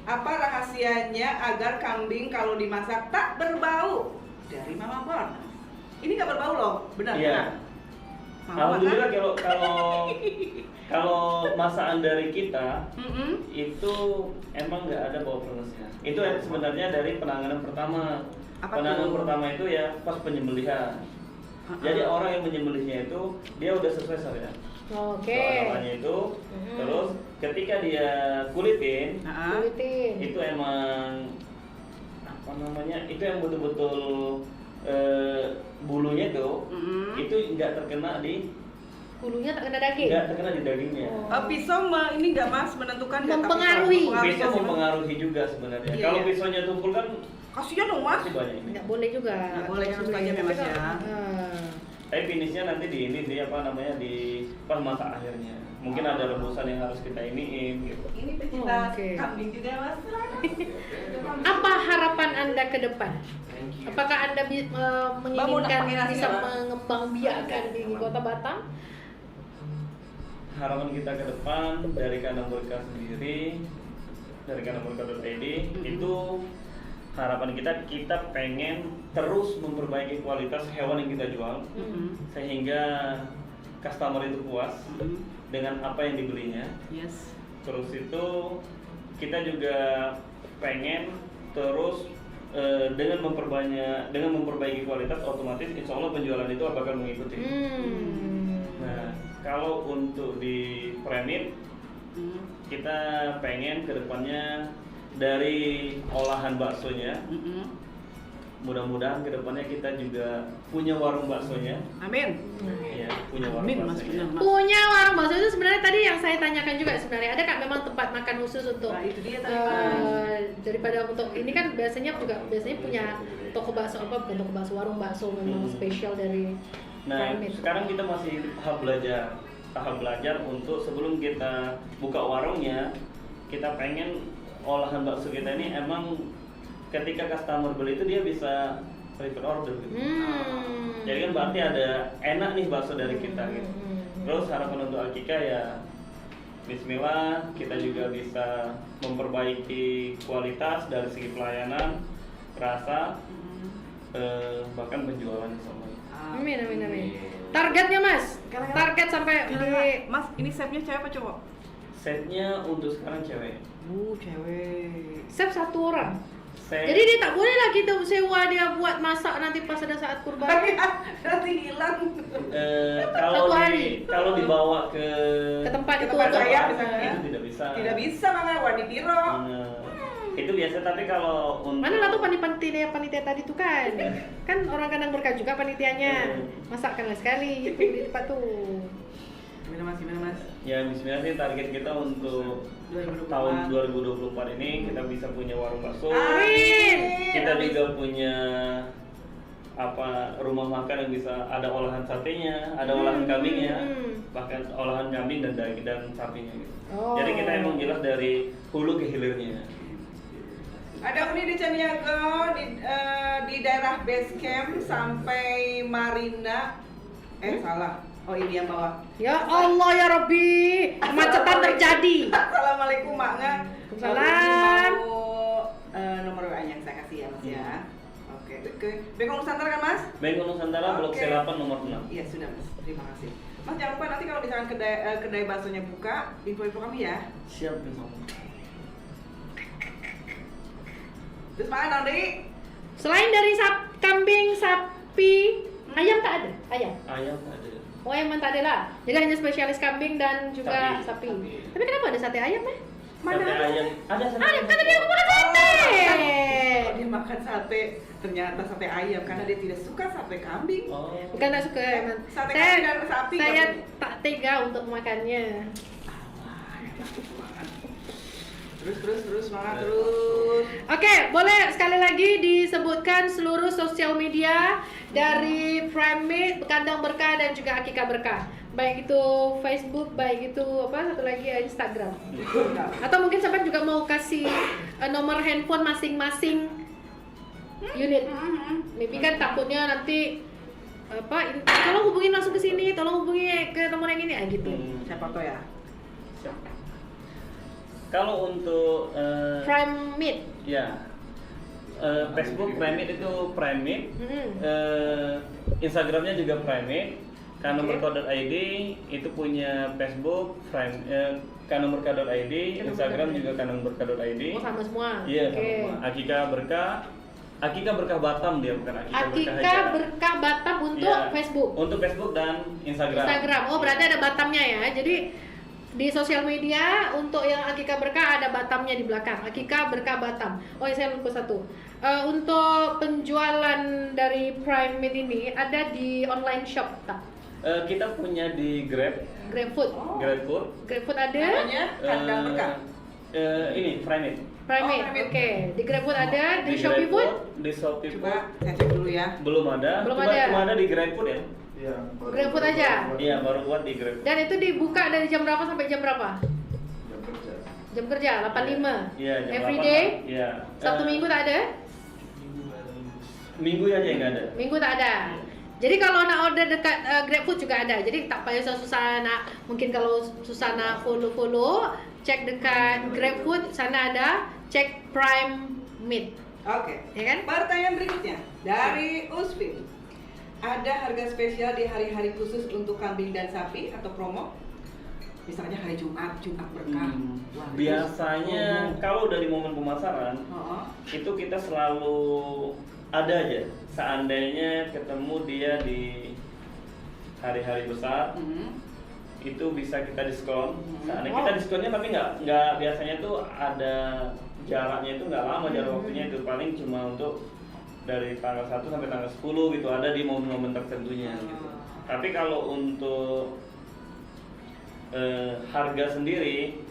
apa rahasianya agar kambing kalau dimasak tak berbau? Dari Mama Bornas. Ini nggak berbau loh, benar? Iya. Benar? Mama Alhamdulillah Bornas? kalau masakan dari kita Mm-mm. itu emang nggak ada bau peresnya. Itu sebenarnya dari penanganan pertama. Apa Penanganan tuh? pertama itu ya pas penyembelihan. Jadi orang yang menyembelihnya itu dia udah sesuai syariat. Oke. Namanya itu. Mhm. Terus ketika dia kulitin Nah, Kulitin. itu emang apa namanya? Itu yang betul-betul bulunya tuh mm-mm. itu nggak terkena di Bulunya tak kena daging. nggak terkena di dagingnya. Oh. Pisau ini nggak Mas menentukan nggak? Mempengaruhi. Pisau nggak sih, Mas? mempengaruhi juga sebenarnya. Iya, Kalau iya. pisaunya tumpul kan Kasihan dong Mas. masih banyak ini. Nggak boleh juga. Nggak boleh, harus tajam ya, Mas, ya. Tapi finishnya nanti di ini di apa namanya di pas masak akhirnya. Mungkin ada rebusan yang harus kita iniin gitu. Ini pecinta Oke. kambing juga Mas. Apa harapan Anda ke depan? Apakah Anda menginginkan pakai nasi bisa nggak, Pak? mengembangbiakan di Kota Batam? Harapan kita ke depan dari Kandang Berkah sendiri, dari kandangberkah.id itu harapan kita pengen terus memperbaiki kualitas hewan yang kita jual sehingga customer itu puas dengan apa yang dibelinya. Yes. Terus itu kita juga pengen terus dengan memperbaiki kualitas, otomatis insya Allah penjualan itu bakal mengikuti. Nah, kalau untuk di Premit kita pengen kedepannya dari olahan baksonya, mudah-mudahan kedepannya kita juga punya warung baksonya. Amin. Ya, punya warung Amin Mas, baksonya. benar Mas. Punya warung bakso itu sebenarnya tadi yang saya tanyakan juga sebenarnya ada kak memang tempat makan khusus untuk Nah, itu dia tadi, Mas. daripada untuk ini kan biasanya punya toko bakso apa bukan toko bakso warung bakso memang spesial dari Nah, Premit. sekarang kita masih tahap belajar untuk sebelum kita buka warungnya, kita pengen olahan bakso kita ini emang ketika customer beli itu dia bisa repeat order gitu. Jadi kan berarti ada enak nih bakso dari kita gitu. Terus harapan untuk Akika ya bismillah kita juga bisa memperbaiki kualitas dari segi pelayanan, rasa, bahkan penjualan sama. Amin. Targetnya Mas, target sampai di Mas, ini chefnya cewek apa cowok? Setnya untuk sekarang cewek. Cewek. chef satu orang. Set, Jadi dia tak boleh lah kita sewa dia buat masak nanti pas ada saat kurban. Nanti hilang. kalau dibawa ke Ke tempat itu tempat untuk saya, apa? misalnya. itu tidak bisa. Tidak bisa mana wadi piro. Itu biasa, tapi kalau untuk Mana lah tuh panitia tadi tuh kan orang Kandang Berkah juga panitianya masakkanlah sekali itu di tempat tuh. Gimana Mas? Ya bismillah sih target kita untuk 2024. tahun 2024 ini kita bisa punya warung bakso. Amin. Kita juga punya rumah makan yang bisa ada olahan satenya, ada olahan kambingnya, bahkan olahan kambing dan daging dan sapinya gitu. Oh. Jadi kita emang jelas dari hulu ke hilirnya. Ada Uni di Caniago di daerah base camp sampai Marina. Salah. Oh ini yang bawah. Ya Allah ya Rabbi, kemacetan terjadi. Assalamualaikum Maknya. Waalaikumsalam. Mau nomor WA-nya saya kasih ya Mas ya. Oke. Bengkong Nusantara kan Mas? Bengkong Nusantara Blok Oke. C8 nomor 6. Iya sudah Mas. Terima kasih. Mas jangan lupa nanti kalau misalkan kedai baksonya buka, info kami ya. Siap, Bang. Terus mana Dik? Selain dari kambing, sapi, ayam tak ada? Ayam? Ayam ada. Oh ayam tak ada lah. Jadi hanya spesialis kambing dan juga sapi. Tapi kenapa ada sate ayam Sate ayam. Ada sate ayam. Kan tadi aku makan sate. Dia makan sate, ternyata sate ayam karena dia tidak suka sate kambing. Oh. Bukan tak suka emang. Sate kambing dan sapi. Saya kamu. tak tega untuk makannya. Terus semangat terus. Oke, boleh sekali lagi disebutkan seluruh sosial media dari Prime Meat, Kandang Berkah dan juga Akikah Berkah. Baik itu Facebook, baik itu apa satu lagi Instagram. Atau mungkin sampai juga mau kasih nomor handphone masing-masing unit. Maybe kan takutnya nanti tolong hubungin langsung ke sini, tolong hubungi ke nomor yang ini gitu. Siapa tuh ya? Kalau untuk Prime Meat. ya Facebook Prime Meat itu Prime Meat, Instagramnya juga Prime Meat, kanomberkah.id itu punya Facebook kanomberkah.id, Instagram juga kanomberkah.id. Oh sama semua. Iya, Oke. sama semua. Akikah Berkah Batam dia bukan Akikah Berkah Akikah aja. Berkah Batam untuk Iya, Facebook. Untuk Facebook dan Instagram. Oh berarti ada Batamnya ya. Jadi di sosial media untuk yang Akikah Berkah ada Batamnya di belakang. Akikah Berkah Batam. Oh saya lupa satu. Untuk penjualan dari Prime Meat ini ada di online shop tak? Kita punya di GrabFood. GrabFood ada. Namanya Kandang Berkah. Ini Prime Meat. Prime Meat. Prime Meat. Oke. Di GrabFood ada. Di Shopee GrabFood, Food. di Shopee Food Coba saya cek dulu ya. belum ada. Belum Cuma ada. ada di GrabFood ya. Iya. GrabFood aja? Iya, baru buat di GrabFood. Dan itu dibuka dari jam berapa sampai jam berapa? Jam kerja. Jam kerja 8.5. Iya, jam Every 8. day? Iya. Sabtu Minggu tak ada? Minggu aja yang nggak ada. Minggu tak ada. Jadi kalau nak order dekat GrabFood juga ada. Jadi tak payah susah nak. Mungkin kalau susah nak follow, cek dekat GrabFood sana ada. Cek Prime Meat. Oke. Ya kan? Pertanyaan berikutnya dari Usfin. Ada harga spesial di hari-hari khusus untuk kambing dan sapi atau promo? Misalnya hari Jumat berkah. Wah, Biasanya kalau dari momen pemasaran itu kita selalu ada aja. Seandainya ketemu dia di hari-hari besar, itu bisa kita diskon. Seandainya kita diskonnya tapi nggak biasanya tuh ada jaraknya itu nggak lama jarak waktunya itu paling cuma untuk dari tanggal 1 sampai tanggal 10 gitu ada di momen-momen tertentunya gitu. Tapi kalau untuk harga sendiri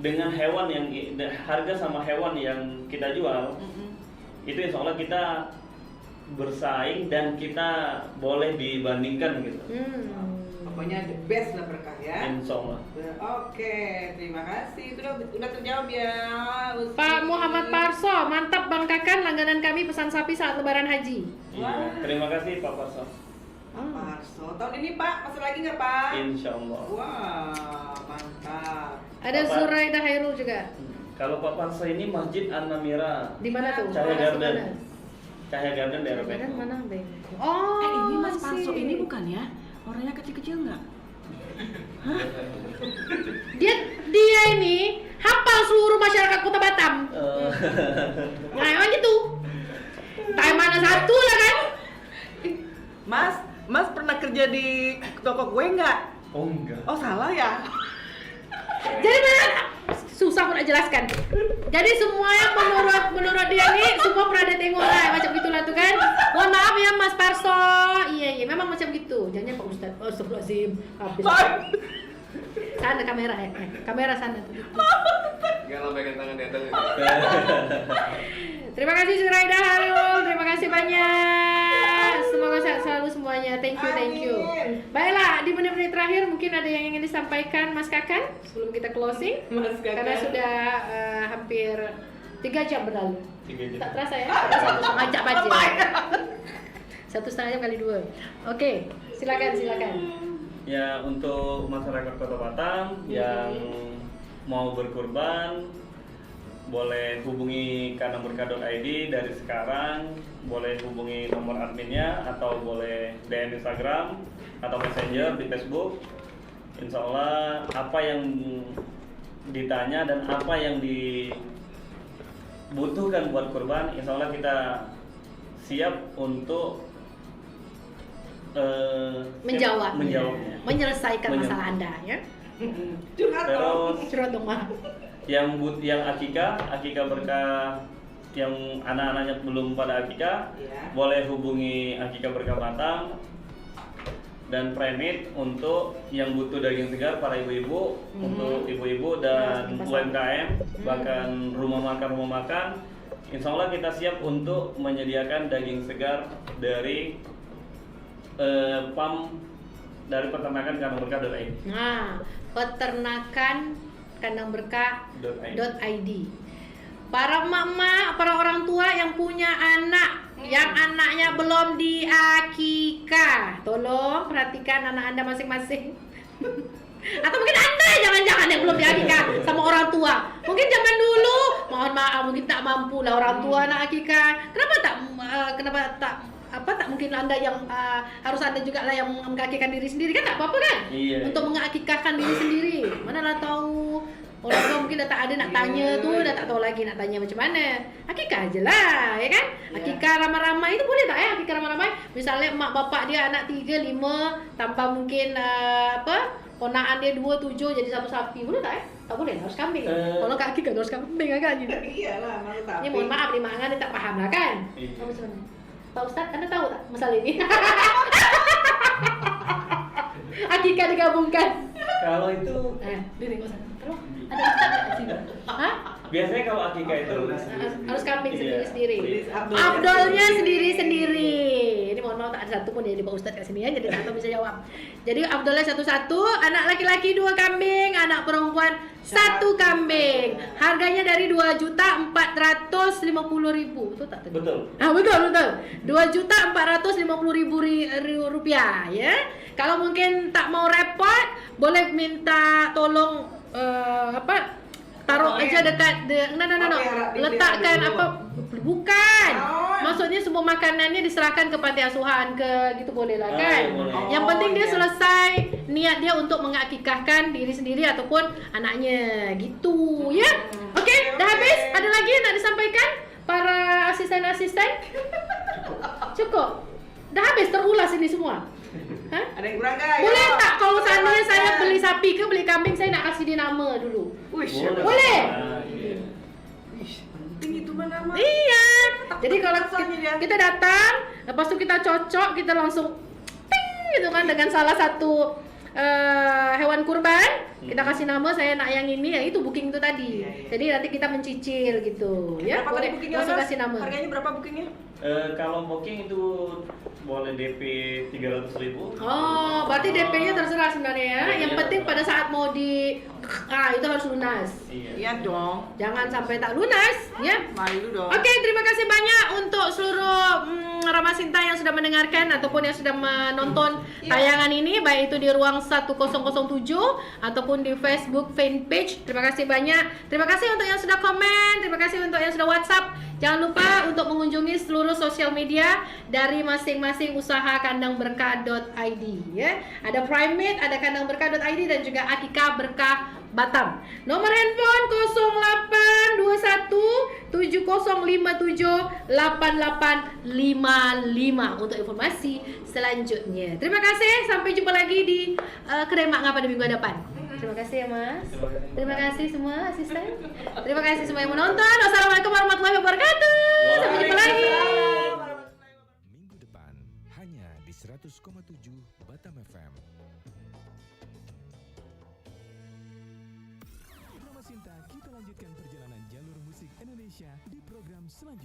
dengan hewan yang harga sama hewan yang kita jual itu insya Allah kita bersaing dan kita boleh dibandingkan gitu. Pokoknya the best lah berkah ya. Insya Allah. Oke, terima kasih. Itu udah terjawab ya. Usfin. Pak Muhammad Parso, mantap Bang Kakan, langganan kami pesan sapi saat lebaran haji. Iya. Terima kasih Pak Parso. Parso. Tahun ini Pak, masih lagi nggak Pak? Insya Allah. Wah, mantap. Ada Bapak. Zuraida Hairul juga. Kalau Pak Parso ini Masjid An-Namira, Di mana tuh? Cahaya Lokasi Garden. mana? Cahaya Garden daerah Garden Bengkok. mana Bengkok? Oh, Ini Mas Parso sih. ini bukan ya? Orangnya kecil-kecil nggak? Dia ini hafal seluruh masyarakat Kota Batam. Nah, emang gitu. Tak mana satu lah kan? Mas pernah kerja di toko kue nggak? Oh enggak. Oh salah ya. Jadi beneran susah aku nak jelaskan. Jadi semua yang menurut dia nih semua pernah dia tengok lah macam gitulah tuh kan. Mohon maaf ya Mas Parso. Iya memang macam gitu. Jangan Pak Ustadz. Oh, astagfirullahaladzim. Habis. Sana kamera ya. Kamera sana tuh. Jangan lambaikan tangan di atas. Terima kasih Zuraida Harul. Terima kasih banyak. Semoga sehat selalu semuanya. Thank you. Amin. Baiklah, di menit-menit terakhir mungkin ada yang ingin disampaikan Mas Kakan sebelum kita closing. Mas Kakan. Karena sudah hampir 3 jam berlalu. 3 jam. Tak terasa ya? Ada 1,5 jam aja. 1,5 jam kali 2. Oke, silakan. Ya untuk masyarakat Kota Batam yang mau berkurban boleh hubungi kanomberkah.id dari sekarang, boleh hubungi nomor adminnya atau boleh DM Instagram atau Messenger di Facebook. Insya Allah apa yang ditanya dan apa yang butuhkan buat kurban, insya Allah kita siap untuk menjawabnya. menyelesaikan masalah Anda ya. Curhat dong. Terus Curhat dong, Ma. yang akikah berkah, yang anak-anaknya belum pada akikah, Iya. boleh hubungi Akikah Berkah Batam dan Primate untuk yang butuh daging segar para ibu-ibu, untuk ibu-ibu dan Pasar. UMKM, bahkan rumah makan. Insya Allah kita siap untuk menyediakan daging segar dari PAM dari peternakan kandang berkah.id. Nah, peternakan kandang berkah.id. Para emak-emak, para orang tua yang punya anak, yang anaknya belum diakikah, tolong perhatikan anak Anda masing-masing. Atau mungkin Anda jangan-jangan yang belum diakikah sama orang tua. Mungkin zaman dulu, mohon maaf, mungkin tak mampu lah orang tua nak akikah. Kenapa tak mungkin Anda yang harus Anda juga lah yang mengakikahkan diri sendiri, kan tak apa-apa kan? Iya. Untuk mengakikahkan diri sendiri. Mana lah tahu orang tua mungkin dah tak ada nak tanya tuh, dah tak tahu lagi nak tanya macam mana. Akikah aje lah, ya kan? Akikah ramai-ramai itu boleh tak ya? Akikah ramai-ramai. Misalnya mak bapak dia anak 3, 5 tambah mungkin ponaan dia 2, 7 jadi 1 sapi. Boleh tak ya? Tak boleh, harus kambing. Kalau kak akikah harus kambing agaknya. Iyalah, malu tapi. Ini mohon maaf nih Mak Angga dia tak paham lah kan? Iya. Tahu macam mana? Pak Ustadz, Anda tahu tak masalah ini? Akikah digabungkan. Kalau itu Diri kau sana. Terus ada Ustadz nggak di sini? Hah? biasanya kalau akikah itu Harus kambing Iya. sendiri-sendiri. Abdul. Abdolnya sendiri-sendiri. Ini mohon maaf tak ada satu pun ya di Pak Ustadz kat sini ya, jadi tak tahu bisa jawab. Jadi Abdolnya satu-satu, anak laki-laki 2 kambing, anak perempuan 1 kambing. Harganya dari 2.450.000. Betul tak tadi? betul. Betul. 2.450.000 rupiah ya. Kalau mungkin tak mau repot, boleh minta tolong taruh aja dekat letakkan bukan. Maksudnya semua makanannya diserahkan ke panti asuhan ke gitu boleh lah kan. boleh. Yang penting dia selesai niat dia untuk mengakikahkan diri sendiri ataupun anaknya gitu ya. Oke, dah habis? Ada lagi yang nak disampaikan para asisten-asisten? Cukup. Dah habis terulas ini semua. Hah? Ada yang kurang guys? Boleh tak kalau seandainya saya beli sapi ke beli kambing, saya nak kasih dia nama dulu? Wish. Boleh? Iya. Penting itu mana mah? Iya. Jadi kalau Rasanya dia. kita datang, lepas itu kita cocok, kita langsung ting gitu kan dengan salah satu hewan kurban, kita kasih nama saya nak yang ini, ya itu booking itu tadi. Iya. Jadi nanti kita mencicil gitu, ya. Berapa tadi Boleh bookingnya, langsung Mas? kasih nama. Harganya berapa bookingnya? Kalau booking itu boleh DP 300.000. Oh, berarti DP-nya terserah sebenarnya ya. Iya. Yang penting pada saat mau itu harus lunas. Iya. Iya dong. Jangan sampai tak lunas, ya. Malu dong. Oke, terima kasih banyak untuk seluruh Ramasinta yang sudah mendengarkan ataupun yang sudah menonton tayangan ini, baik itu di ruang 1007 ataupun di Facebook fanpage. Terima kasih banyak. Terima kasih untuk yang sudah komen, terima kasih untuk yang sudah WhatsApp. Jangan lupa untuk mengunjungi seluruh sosial media dari masing-masing usaha kandangberkah.id ya. Ada Primate, ada kandangberkah.id dan juga Akikah Berkah Batam. Nomor handphone 087170578855 untuk informasi selanjutnya. Terima kasih, sampai jumpa lagi di Kedai Mak Nga pada minggu depan. Terima kasih ya Mas. Terima kasih semua asisten. Terima kasih semua yang menonton. Wassalamualaikum warahmatullahi wabarakatuh. Sampai jumpa lagi. Minggu depan hanya di 100,7 Batam FM. Drama Cinta, kita lanjutkan perjalanan jalur musik Indonesia di program selanjutnya.